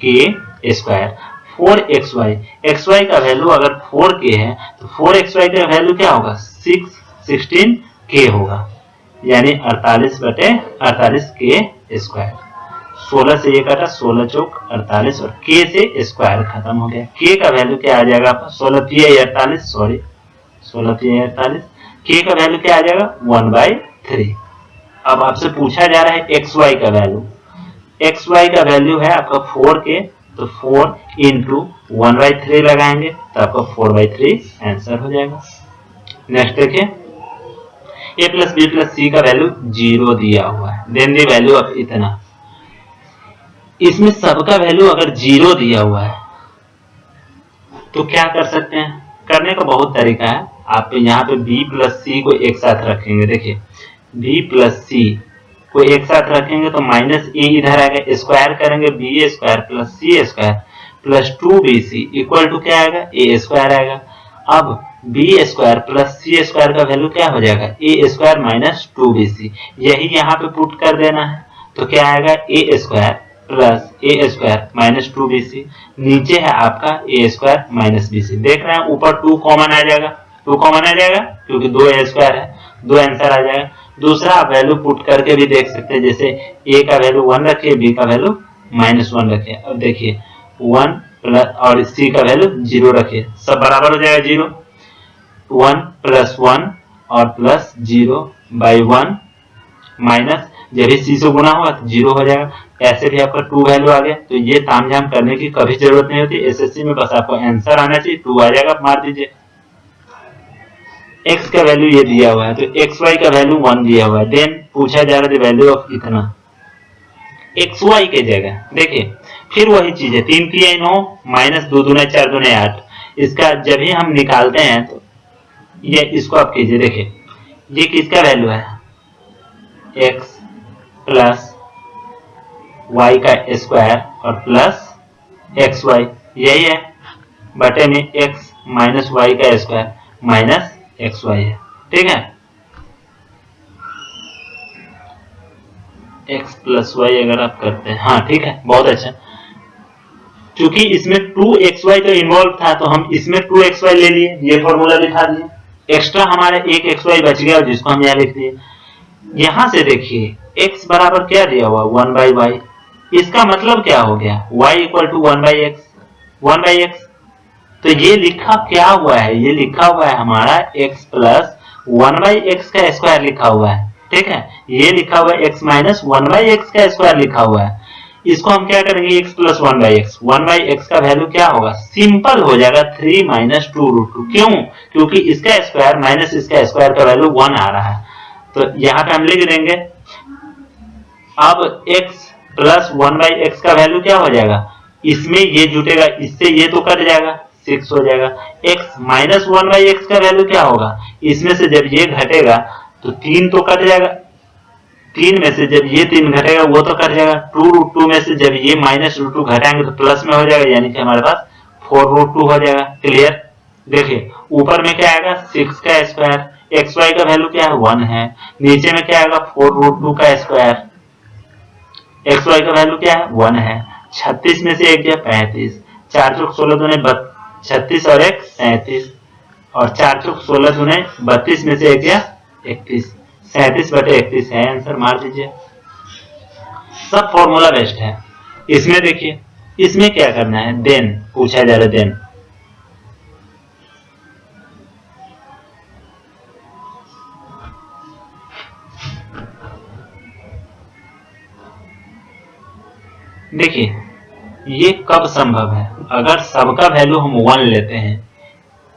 के स्क्वायर। 4xy, xy का वैल्यू अगर 4k है तो 4xy का वैल्यू क्या होगा, 16k होगा, यानी 48/48 के स्क्वायर। 16 से ये कटा, 16 चौक 48 और k से स्क्वायर खत्म हो गया। k का वैल्यू क्या आ जाएगा आपका, 16 3 48, k का वैल्यू क्या आ जाएगा 1/3। अब आपसे पूछा जा रहा है xy का वैल्यू, xy का वैल्यू है आपका 4k, तो 4 इंटू 1/3 लगाएंगे तो आपका 4/3 आंसर हो जाएगा। नेक्स्ट देखिए, a plus b plus c का वैल्यू 0 दिया हुआ है, देन दी वैल्यू ऑफ इतना, इसमें सबका वैल्यू अगर 0 दिया हुआ है तो क्या कर सकते हैं, करने का बहुत तरीका है। आप यहाँ पे b प्लस सी को एक साथ रखेंगे, देखिए b प्लस सी को एक साथ रखेंगे तो माइनस ए इधर आएगा, स्क्वायर करेंगे b square plus c square plus 2bc equal to क्या आएगा, ए स्क्वायर आएगा। अब b square plus c square का वैल्यू क्या हो जाएगा, ए स्क्वायर माइनस 2bc, यही यहाँ पे पुट कर देना है, तो क्या आएगा a square plus A square minus 2bc, नीचे है आपका ए स्क्वायर माइनस bc, देख रहे हैं ऊपर 2 कॉमन आ जाएगा, 2 कॉमन आ जाएगा क्योंकि 2 ए स्क्वायर है, 2 आंसर आ जाएगा। दूसरा आप वैल्यू पुट करके भी देख सकते हैं, जैसे a का वैल्यू 1 रखिए, b का वैल्यू -1 रखिए, अब देखिए 1 प्लस और c का वैल्यू 0 रखिए, सब बराबर हो जाएगा 0, 1 प्लस 1 और प्लस 0/1 माइनस जब भी c से गुना होगा तो 0 हो जाएगा। ऐसे भी आपका 2 वैल्यू आ गया, तो ये तामझाम करने की कभी जरूरत नहीं होती, एसएससी में बस आपको आंसर आना चाहिए, 2 आ जाएगा, मार दीजिए। x का वैल्यू ये दिया हुआ है तो xy का वैल्यू 1 दिया हुआ है, देन पूछा जा रहा है वैल्यू ऑफ इतना, xy के जगह देखिए फिर वही चीज है, 3 3 9 माइनस 2 दूने 4 दूने 8, इसका जब भी हम निकालते हैं तो ये इसको आप कीजिए, देखिए ये किसका वैल्यू है, x प्लस y का स्क्वायर और प्लस xy, यही है बटे में x माइनस y का स्क्वायर माइनस xy है, ठीक है। x प्लस y अगर आप करते हैं, हाँ ठीक है, बहुत अच्छा, क्योंकि इसमें 2xy तो इन्वॉल्व था तो हम इसमें 2xy ले लिए, ये फॉर्मूला लिखा दिए, एक्स्ट्रा हमारे एक xy बच गया जिसको हम यहाँ लिख दिए। यहां से देखिए x बराबर क्या दिया हुआ 1/y, इसका मतलब क्या हो गया y इक्वल टू 1/x, तो ये लिखा क्या हुआ है, ये लिखा हुआ है हमारा x प्लस 1/x का स्क्वायर लिखा हुआ है, ठीक है, ये लिखा हुआ है x माइनस 1/x का स्क्वायर लिखा हुआ है। इसको हम क्या करेंगे x प्लस 1/x का वैल्यू क्या होगा, सिंपल हो जाएगा 3 माइनस 2√2, क्यों, क्योंकि इसका स्क्वायर माइनस इसका स्क्वायर का वैल्यू 1 आ रहा है, तो यहाँ पे हम लिख देंगे। अब x प्लस 1/x का वैल्यू क्या हो जाएगा, इसमें ये जुटेगा, इससे ये तो कट जाएगा, 6 हो जाएगा। x माइनस 1/x का वैल्यू क्या होगा, इसमें से जब ये घटेगा तो 3 तो कट जाएगा, 3 में से जब ये 3 घटेगा वो तो कट जाएगा, 2√2 में से जब ये माइनस √2 घटाएंगे तो प्लस में हो जाएगा, यानी कि हमारे पास 4√2 हो जाएगा। क्लियर, देखिए ऊपर में क्या आएगा 6 का स्क्वायर, xy का वैल्यू क्या है 1 है, नीचे में क्या आएगा 4√2 का स्क्वायर, xy का वैल्यू क्या है 1 है, 36 में से 1 गया 35, 4 चौक 16 दूने 36 और 1 37, और 4 चौक 16 दूने 32 में से 1 गया 31, 37/31 है आंसर, मार दीजिए। सब फॉर्मूला बेस्ट है। इसमें देखिए, इसमें क्या करना है, देन पूछा जा रहा है, देन देखिए ये कब संभव है, अगर सबका वैल्यू हम 1 लेते हैं,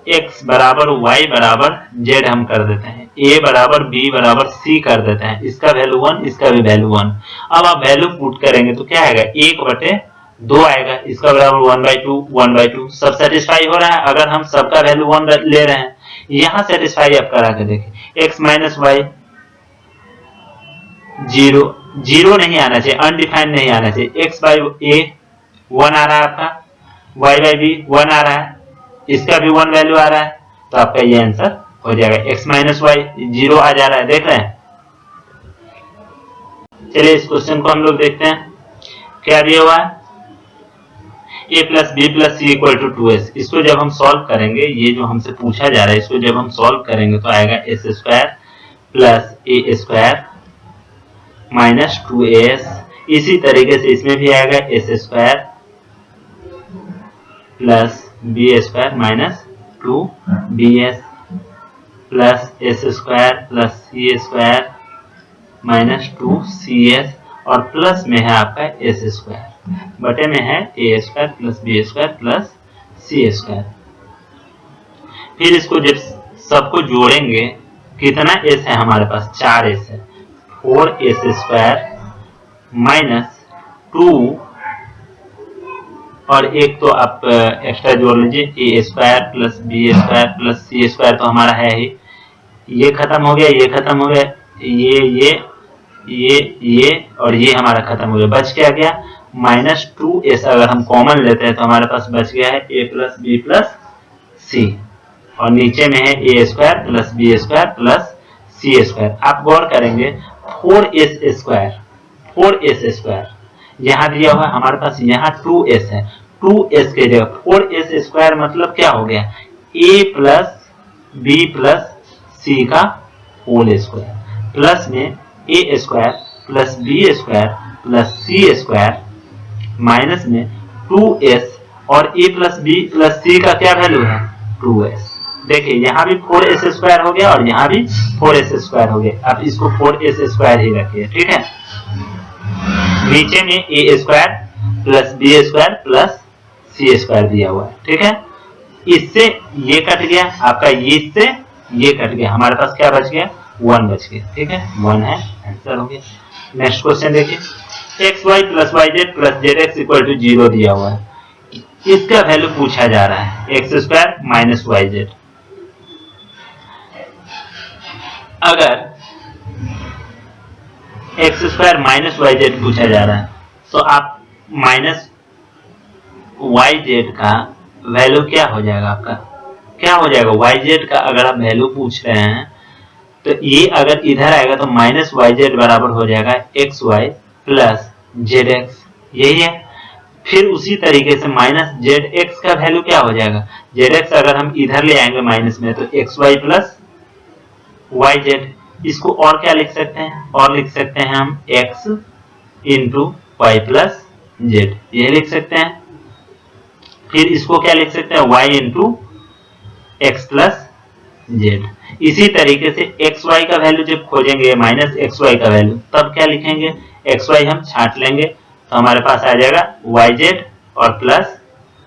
x बराबर y बराबर z हम कर देते हैं, a बराबर b बराबर c कर देते हैं, इसका वैल्यू 1, इसका भी वैल्यू 1। अब आप वैल्यू पुट करेंगे तो क्या आएगा, 1/2 आएगा, इसका बराबर 1/2 1/2, सब सेटिस्फाई हो रहा है। अगर हम सबका वैल्यू 1 ले रहे हैं, यहां सेटिस्फाई आप करा के देखिए, x माइनस वाई 0 नहीं आना चाहिए, अनडिफाइंड नहीं आना चाहिए, x बाई a 1 आ रहा है आपका, y बाई b 1 आ रहा है, इसका भी 1 वैल्यू आ रहा है, तो आपका ये आंसर हो जाएगा। x माइनस वाई 0 आ जा रहा है, देख रहे हैं। चलिए इस क्वेश्चन को हम लोग देखते हैं, क्या दिया हुआ है, a plus b plus c equal to 2s। इसको जब हम सॉल्व करेंगे, ये जो हमसे पूछा जा रहा है, इसको जब हम सॉल्व करेंगे तो आएगा s square plus a square minus 2as। इसी तरीके से इसमें भी आएगा s square plus b square minus 2bs plus s square plus c square minus 2cs, और प्लस में है आपका s स्क्वायर, बटे में है a square plus b square plus c square. फिर इसको जब सबको जोड़ेंगे, कितना s है हमारे पास, 4s है, 4s स्क्वायर माइनस 2, और एक तो आप एक्स्ट्रा जोड़ लीजिए, a square plus b square plus c square तो हमारा है ही, ये खत्म हो गया, ये खत्म हो गया, ये और ये हमारा खत्म हो गया, बच क्या गया माइनस 2s। अगर हम कॉमन लेते हैं तो हमारे पास बच गया है a plus b plus c, और नीचे में है a square plus b square plus c square. आप गौर करेंगे 4s स्क्वायर यहाँ दिया हुआ, हमारे पास यहाँ 2s है, 2s के जगह 4s स्क्वायर मतलब क्या हो गया, a plus b plus c का होल स्क्वायर, प्लस में a square plus b square plus c square, minus में 2s, और a plus b plus c का क्या वैल्यू है, 2s। देखिए यहाँ भी 4s स्क्वायर हो गया और यहाँ भी 4s स्क्वायर हो गया, अब इसको 4s स्क्वायर ही रखिए, ठीक है। नीचे में a square plus b square plus c square दिया हुआ है, ठीक है। इससे ये कट गया आपका, इससे ये कट गया, हमारे पास क्या बच गया, 1 बच गया, ठीक है, 1 है, आंसर हो गया। नेक्स्ट क्वेश्चन देखिए, x y plus y z plus z x equal to 0 दिया हुआ है, इसका वैल्यू पूछा जा रहा है, x square minus y z. अगर x square minus y z पूछा जा रहा है, तो आप माइनस वाई जेड का वैल्यू क्या हो जाएगा, आपका क्या हो जाएगा, वाई जेड का अगर आप वैल्यू पूछ रहे हैं तो ये अगर इधर आएगा तो माइनस वाई जेड बराबर हो जाएगा x y plus z x, यही है। फिर उसी तरीके से माइनस जेड एक्स का वैल्यू क्या हो जाएगा, जेड एक्स अगर हम इधर ले आएंगे माइनस में तो x y plus y z. इसको और क्या लिख सकते हैं, और लिख सकते हैं हम x into y plus z, ये लिख सकते हैं। फिर इसको क्या लिख सकते हैं, y into x plus Z. इसी तरीके से एक्स वाई का वैल्यू जब खोजेंगे माइनस एक्स वाई का वैल्यू, तब क्या लिखेंगे, एक्स वाई हम छांट लेंगे तो हमारे पास आ जाएगा वाई जेड और प्लस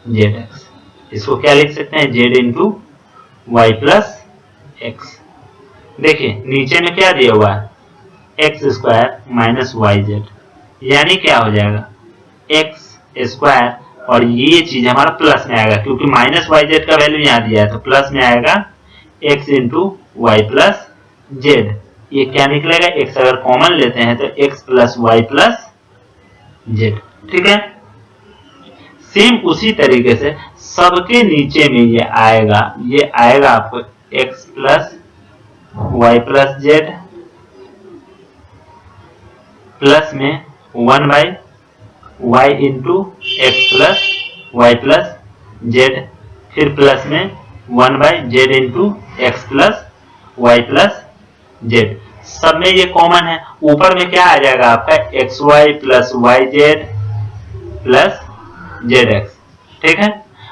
जेड एक्स। इसको क्या लिख सकते हैं, z into y plus x. देखिए नीचे में क्या दिया हुआ है, x square minus y z, यानी क्या हो जाएगा, एक्स स्क्वायर, और ये चीज हमारा प्लस में आएगा क्योंकि माइनस वाई जेड का वैल्यू यहाँ दिया है, तो प्लस में आएगा x into y plus z. ये क्या निकलेगा, एक्स अगर कॉमन लेते हैं तो x plus y plus z, ठीक है। सेम उसी तरीके से सबके नीचे में ये आएगा आपको x plus y plus z plus में 1 by y into x plus y plus z, फिर प्लस में 1 by z into x plus y plus z. सब में ये कॉमन है, ऊपर में क्या आ जाएगा आपका x y plus y z plus z x, ठीक है।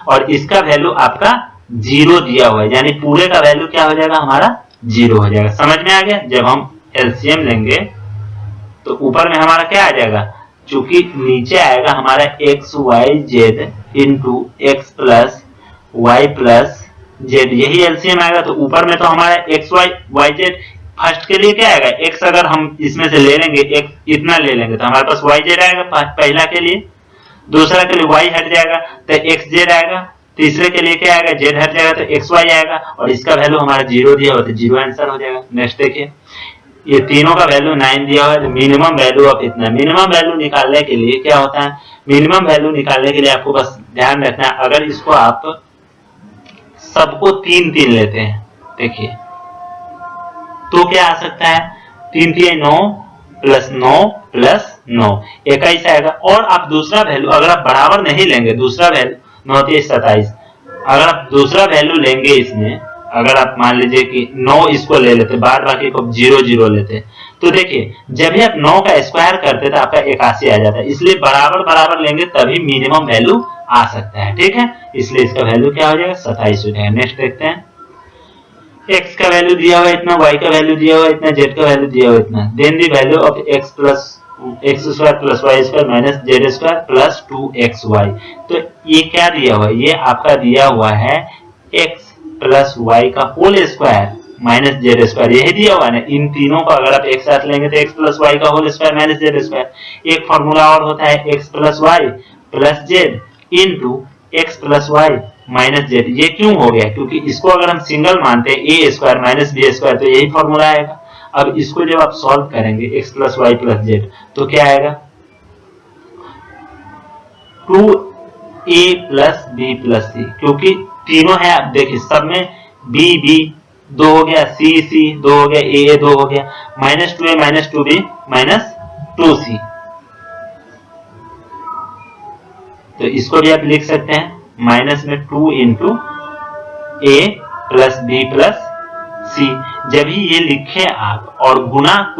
और इसका वैल्यू आपका 0 दिया हुआ है, यानी पूरे का वैल्यू क्या हो जाएगा हमारा 0 हो जाएगा। समझ में आ गया। जब हम एलसीएम लेंगे तो ऊपर में हमारा क्या आ जाएगा, चूंकि नीचे आएगा हमारा x y z into x plus y plus z, यही एलसीएम आएगा। तो ऊपर में तो हमारा x y y z first के लिए क्या आएगा, एक्स अगर हम इसमें से ले लेंगे, एक इतना ले लेंगे तो हमारे पास वाई जेड आएगा पहला के लिए, दूसरा के लिए वाई हट जाएगा तो एक्स जेड आएगा, तीसरे के लिए क्या आएगा, जेड हट जाएगा तो एक्स वाई आएगा, और इसका वैल्यू हमारा 0 दिया हुआ तो 0 आंसर हो जाएगा। नेक्स्ट देखिए, ये तीनों का वैल्यू 9 दिया हुआ है, मिनिमम वैल्यू ऑफ इतना। मिनिमम वैल्यू निकालने के लिए क्या होता है, मिनिमम वैल्यू निकालने के लिए आपको बस ध्यान रखना है, अगर इसको आप सबको 3 लेते हैं, देखिए तो क्या आ सकता है, 3 3 9 प्लस 9 प्लस 9 21 आएगा। और आप दूसरा वैल्यू अगर आप बराबर नहीं लेंगे, दूसरा वैल्यू 9 23 27, अगर आप दूसरा वैल्यू लेंगे इसमें, अगर आप मान लीजिए कि 9 इसको ले लेते, बाद बाकी को 0 0 लेते, तो देखिए जब भी आप 9 का स्क्वायर करते तो आपका 81 आ जाता है। इसलिए बराबर बराबर लेंगे तभी मिनिमम वैल्यू आ सकता है, ठीक है। इसलिए इसका वैल्यू क्या हो जाएगा, 27 हो जाएगा। नेक्स्ट देखते हैं, x का वैल्यू दिया हुआ है इतना, y का वैल्यू दिया हुआ है इतना, z का वैल्यू दिया हुआ है इतना। Then the value of x plus x square plus y square minus z square plus 2xy। तो ये क्या दिया हुआ है, ये आपका दिया हुआ है x प्लस y का whole square minus z square, यही दिया हुआ है ना। इन तीनों को अगर आप एक साथ लेंगे तो x प्लस y का whole square minus z square. एक फॉर्मूला और होता है x plus y plus z into x plus y minus z. ये क्यों हो गया, क्योंकि इसको अगर हम सिंगल मानते हैं ए स्क्वायर माइनस बी स्क्वायर तो यही फॉर्मूला आएगा। अब इसको जब आप सॉल्व करेंगे x plus y plus z तो क्या आएगा, 2a प्लस बी प्लस सी, क्योंकि तीनों है। आप देखिए सब में b b 2 हो गया, c c 2 हो गया, a 2 हो गया, minus 2a minus 2b minus 2c। तो इसको भी आप लिख सकते हैं माइनस में 2 इंटू ए प्लस बी प्लस सी। जब ही ये लिखे आप, और गुना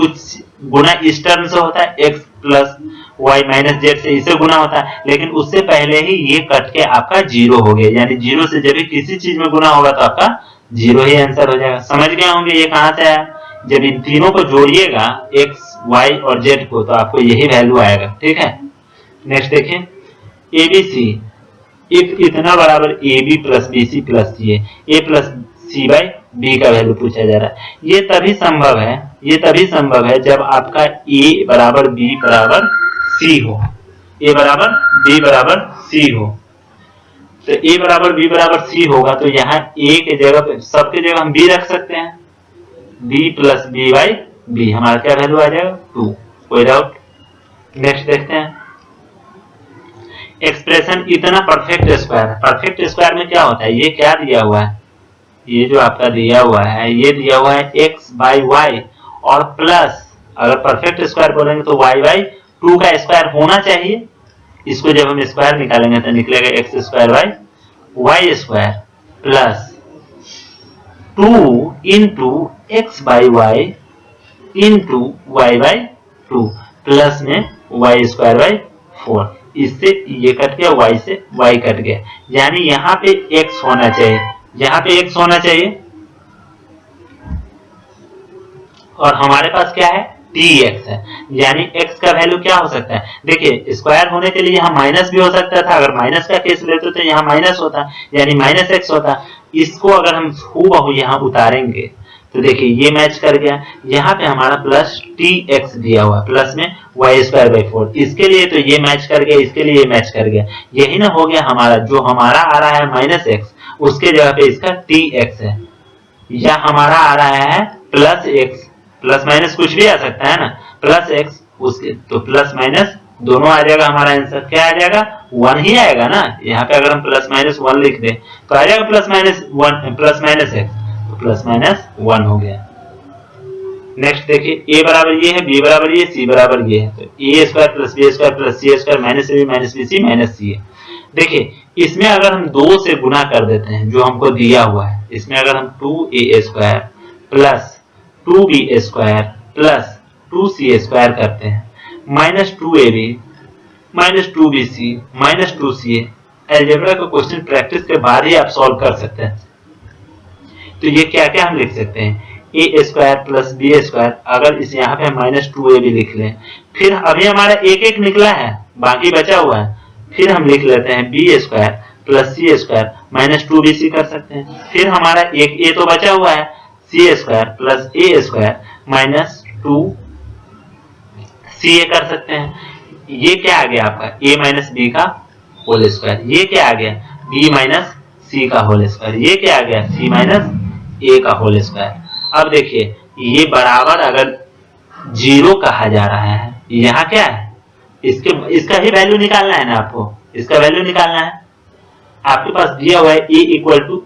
इस टर्म से होता है x plus y minus z से, इसे गुना होता है, लेकिन उससे पहले ही ये कट के आपका 0 हो गया, यानी 0 से जब भी किसी चीज में गुना होगा तो आपका 0 ही आंसर हो जाएगा। समझ गए होंगे ये कहां से आया, जब इन तीनों को जोड़िएगा x y और z को तो आपको यही वैल्यू आएगा, ठीक है। नेक्स्ट देखें, ABC इतना बराबर AB plus BC plus C है, A plus C by B का वैल्यू पूछा जा रहा है। ये तभी संभव है जब आपका A बराबर B बराबर C हो, A बराबर B बराबर C हो। तो A बराबर B बराबर C होगा तो यहाँ A के जगह पे, सबके जगह हम B रख सकते हैं, B plus B by B, हमारा क्या वैल्यू आ जाएगा 2, कोई डाउट। नेक्स्ट देखते हैं, एक्सप्रेशन इतना परफेक्ट स्क्वायर में क्या होता है, ये क्या दिया हुआ है, ये जो आपका दिया हुआ है, ये दिया हुआ है x बाई वाई और प्लस, अगर परफेक्ट स्क्वायर बोलेंगे तो y बाई 2 का स्क्वायर होना चाहिए। इसको जब हम स्क्वायर निकालेंगे तो निकलेगा x square by y square plus 2 into x by y into y by 2 plus में y स्क्वायर बाई 4। इससे ये कट गया, y से y कट गया, यानी यहाँ पे x होना चाहिए, यहाँ पे x होना चाहिए, और हमारे पास क्या है dx है, यानी x का वैल्यू क्या हो सकता है। देखिए स्क्वायर होने के लिए यहाँ माइनस भी हो सकता था, अगर माइनस का केस लेते तो यहाँ माइनस होता, यानी माइनस x होता। इसको अगर हम हूबहू यहाँ उतारेंगे तो देखिए ये मैच कर गया, यहाँ पे हमारा प्लस tx दिया हुआ प्लस में वाई स्क्वायर बाई 4, इसके लिए तो ये मैच कर गया, इसके लिए ये मैच कर गया, यही ना हो गया हमारा। जो हमारा आ रहा है माइनस एक्स, उसके जगह पे इसका tx है, या हमारा आ रहा है प्लस एक्स, प्लस माइनस कुछ भी आ सकता है ना, प्लस एक्स उसके, तो प्लस माइनस दोनों आ जाएगा। हमारा आंसर क्या आ जाएगा, 1 ही आएगा ना। यहाँ पे अगर हम प्लस माइनस 1 लिख दें तो आ जाएगा plus minus 1 plus minus x, तो प्लस माइनस 1 हो गया। नेक्स्ट देखिए, a बराबर ये है, b बराबर ये, c बराबर ये है, तो a square plus b square plus c square minus ab minus bc minus c है। देखिए इसमें अगर हम 2 से गुना कर देते हैं जो हमको दिया हुआ है, इसमें अगर हम 2a square plus 2b square plus 2c square करते हैं minus 2ab minus 2bc minus 2ca, algebra का क्वेश्चन प्रैक्टिस के बाद ही आप सॉल्व कर सकते हैं। तो ये क्या क्या हम लिख सकते हैं, ए स्क्वायर प्लस बी स्क्वायर, अगर इस यहाँ पे माइनस 2a भी लिख लें, फिर अभी हमारा एक एक निकला है, बाकी बचा हुआ है, फिर हम लिख लेते हैं B square plus c square minus 2bc कर सकते हैं। फिर हमारा एक ए तो बचा हुआ है, सी स्क्वायर प्लस ए स्क्वायर माइनस 2ca कर सकते हैं। ये क्या आ गया आपका a माइनस बी का होल स्क्वायर, ये क्या आ गया b माइनस सी का होल स्क्वायर, ये क्या आ गया c माइनस a का होल स्क्वायर। अब देखिए ये बराबर अगर जीरो कहा जा रहा है, यहाँ क्या है, इसका ही वैल्यू निकालना है ना आपको, इसका वैल्यू निकालना है। आपके पास दिया हुआ है a equal to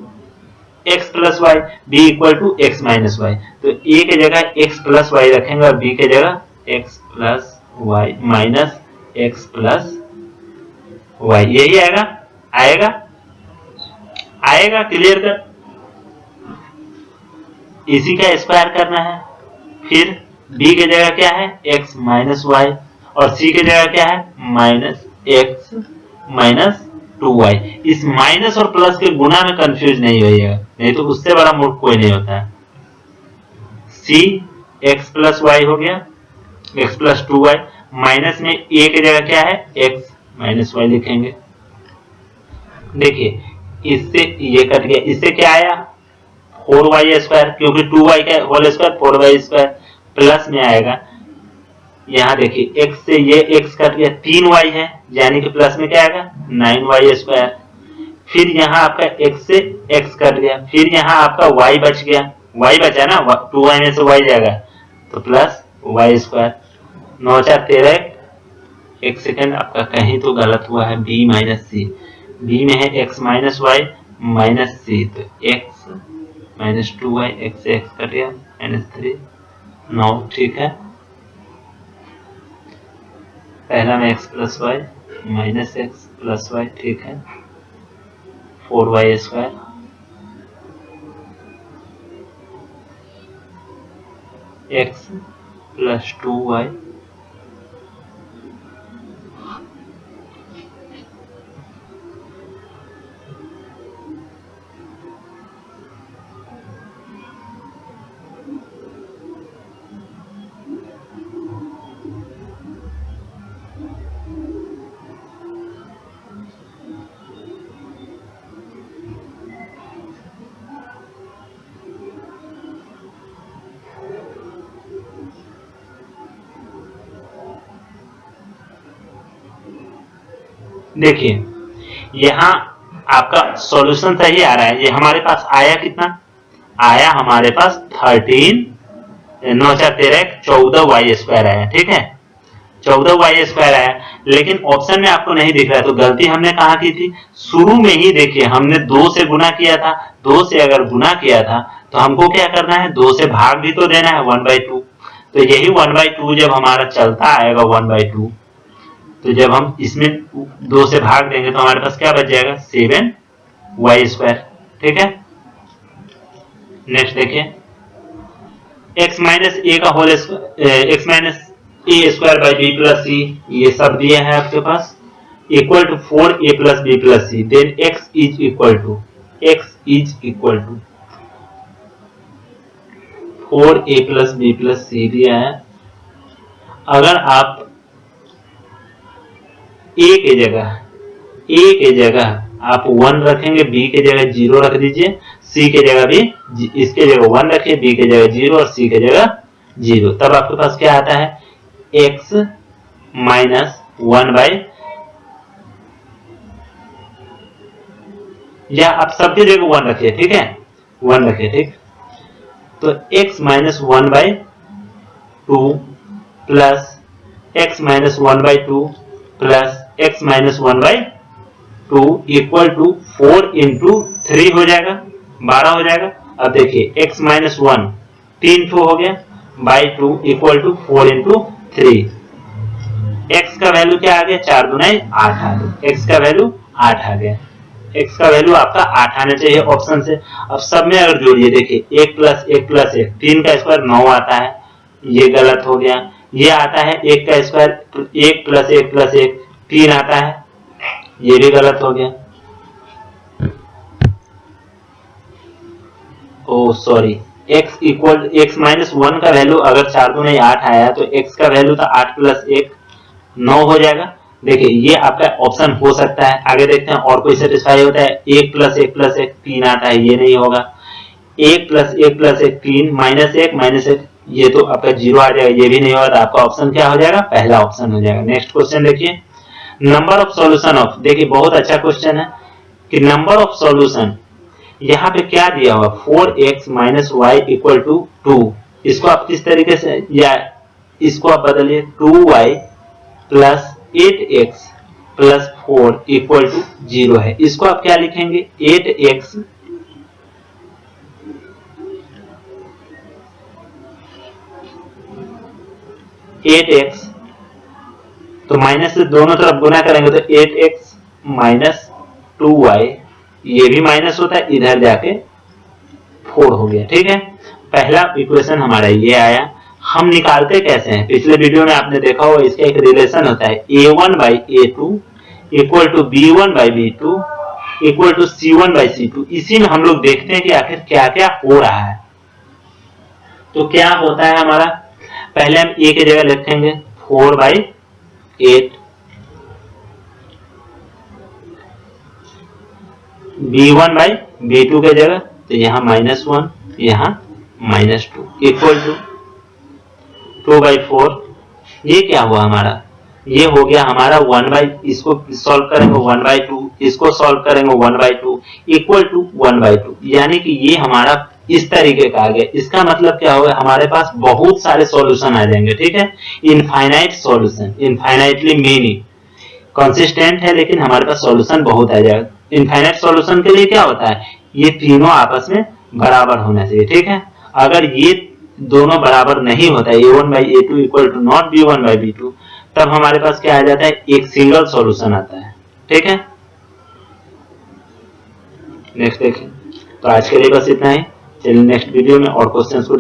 x plus y, b equal to x minus y, तो a के जगह x प्लस वाई रखेंगे और b के जगह x plus y minus x plus y, यही आएगा, आएगा आएगा क्लियर कर। इसी का स्क्वायर करना है, फिर b के जगह क्या है x माइनस वाई और c के जगह क्या है माइनस एक्स माइनस 2y। इस माइनस और प्लस के गुना में कंफ्यूज नहीं होइएगा, नहीं तो उससे बड़ा मूर्ख कोई नहीं होता है। c x प्लस वाई हो गया, x प्लस 2y, माइनस में a के जगह क्या है x माइनस वाई लिखेंगे। देखिए इससे ये कट गया, इससे क्या आया 4y स्क्वायर, क्योंकि 2y का whole square 4y square, plus में आएगा, यहाँ देखिए x से ये x कट गया, 3y है यानी कि प्लस में क्या आएगा 9y स्क्वायर। फिर यहाँ आपका x से x कट गया, फिर यहाँ आपका y बच गया, y बचा ना, 2y में से y जाएगा तो प्लस y स्क्वायर। 9 4 13, एक सेकेंड आपका कहीं तो गलत हुआ है, b माइनस सी, b में है x minus y minus c, तो x माइनस 2y, x से x कट गया माइनस 3, 9 ठीक है। पहला में x plus y minus x plus y ठीक है, 4y square x plus 2y देखिए यहाँ आपका सॉल्यूशन सही आ रहा है। ये हमारे पास आया कितना आया, हमारे पास 13 9 4 13 14y स्क्वायर आया, ठीक है 14y स्क्वायर आया। लेकिन ऑप्शन में आपको नहीं दिख रहा है, तो गलती हमने कहाँ की थी, शुरू में ही देखिए हमने 2 से गुना किया था, 2 से अगर गुना किया था तो हमको क्या करना है 2 से भाग भी तो देना है 1/2, तो यही 1/2 जब हमारा चलता आएगा 1/2, तो जब हम इसमें 2 से भाग देंगे तो हमारे पास क्या बच जाएगा 7y स्क्वायर, ठीक है। नेक्स्ट देखिए x माइनस ए का whole x minus a square by B plus c, ये सब दिए हैं आपके पास, equal to 4a plus b plus c, then x is equal to 4a plus b plus c दिया है। अगर आप a के जगह आप 1 रखेंगे, b के जगह 0 रख दीजिए, c के जगह भी इसके जगह 1 रखिए, b के जगह 0 और c के जगह 0, तब आपके पास क्या आता है x माइनस 1 बाई, या आप सबके जगह 1 रखिए, ठीक है 1 रखिए, ठीक, तो x minus 1 by 2 plus x minus 1 by 2 plus x minus 1 by 2 equal to 4 into 3 हो जाएगा, 12 हो जाएगा। अब देखिए x माइनस 1 3 हो गया by 2 equal to 4 into 3, x का वैल्यू क्या आ गया 4 दूना 8 आ गया, x का वैल्यू 8 आ गया, x का वैल्यू आपका 8 आना चाहिए ऑप्शन से। अब सब में अगर जोड़िए, देखिए 1 प्लस 1 प्लस 1, 3 का स्क्वायर 9 आता है, ये गलत हो गया। ये आता है 1 का स्क्वायर 1 प्लस 1 प्लस 1 3 आता है, ये भी गलत हो गया। Oh sorry, x equal x minus 1 का वैल्यू अगर 4 दूनी 8 आया तो x का वैल्यू था 8 प्लस 1 9 हो जाएगा। देखिए ये आपका ऑप्शन हो सकता है। आगे देखते हैं और कोई सेटिस्फाई होता है। 1 प्लस 1 प्लस 1 3 आता है, ये नहीं होगा। 1 प्लस 1 प्लस 1 3 माइनस 1 ये तो आपका 0 आ जाएगा, ये भी नहीं होगा। तो आपका ऑप्शन क्या हो जाएगा? पहला ऑप्शन हो जाएगा। नेक्स्ट क्वेश्चन देखिए, नंबर ऑफ सॉल्यूशन ऑफ, देखिए बहुत अच्छा क्वेश्चन है कि नंबर ऑफ सॉल्यूशन यहाँ पे क्या दिया हुआ 4x minus y equal to 2। इसको आप किस तरीके से, या इसको आप बदलिए 2y plus 8x plus 4 equal to 0 है। इसको आप क्या लिखेंगे? 8x तो माइनस से दोनों तरफ गुना करेंगे तो 8x माइनस 2y, ये भी माइनस होता है, इधर जाके 4 हो गया। ठीक है, पहला इक्वेशन हमारा ये आया। हम निकालते कैसे हैं? पिछले वीडियो में आपने देखा होगा, इसका एक रिलेशन होता है a1 by a2 equal to b1 by b2 equal to c1 by c2। इसी में हम लोग देखते हैं कि आखिर क्या क्या हो रहा है। तो क्या होता है हमारा, पहले हम a की जगह लिखेंगे 4 बाई 8, b1 बाई b2 के जगह तो यहाँ -1 यहाँ -2 इक्वल टू 2 बाई 4। ये क्या हुआ हमारा? ये हो गया हमारा 1 बाई, इसको सॉल्व करेंगे 1 बाई 2, इसको सॉल्व करेंगे 1 बाई 2 इक्वल टू 1 बाई 2। यानी कि ये हमारा इस तरीके का आ गया। इसका मतलब क्या होगा? हमारे पास बहुत सारे सॉल्यूशन आ जाएंगे। ठीक है, infinite solution, infinitely many, consistent है लेकिन हमारे पास सॉल्यूशन बहुत आ जाएगा। इनफाइनाइट सॉल्यूशन के लिए क्या होता है? ये तीनों आपस में बराबर होना चाहिए। ठीक है, अगर ये दोनों बराबर नहीं होता है, a1 by a2 equal to not b1 by b2, तब हमारे पास क्या आ जाता है? एक सिंगल सॉल्यूशन आता है। ठीक है, नेक्स्ट देखिए। तो आज के लिए बस इतना ही। चलिए नेक्स्ट वीडियो में और क्वेश्चंस को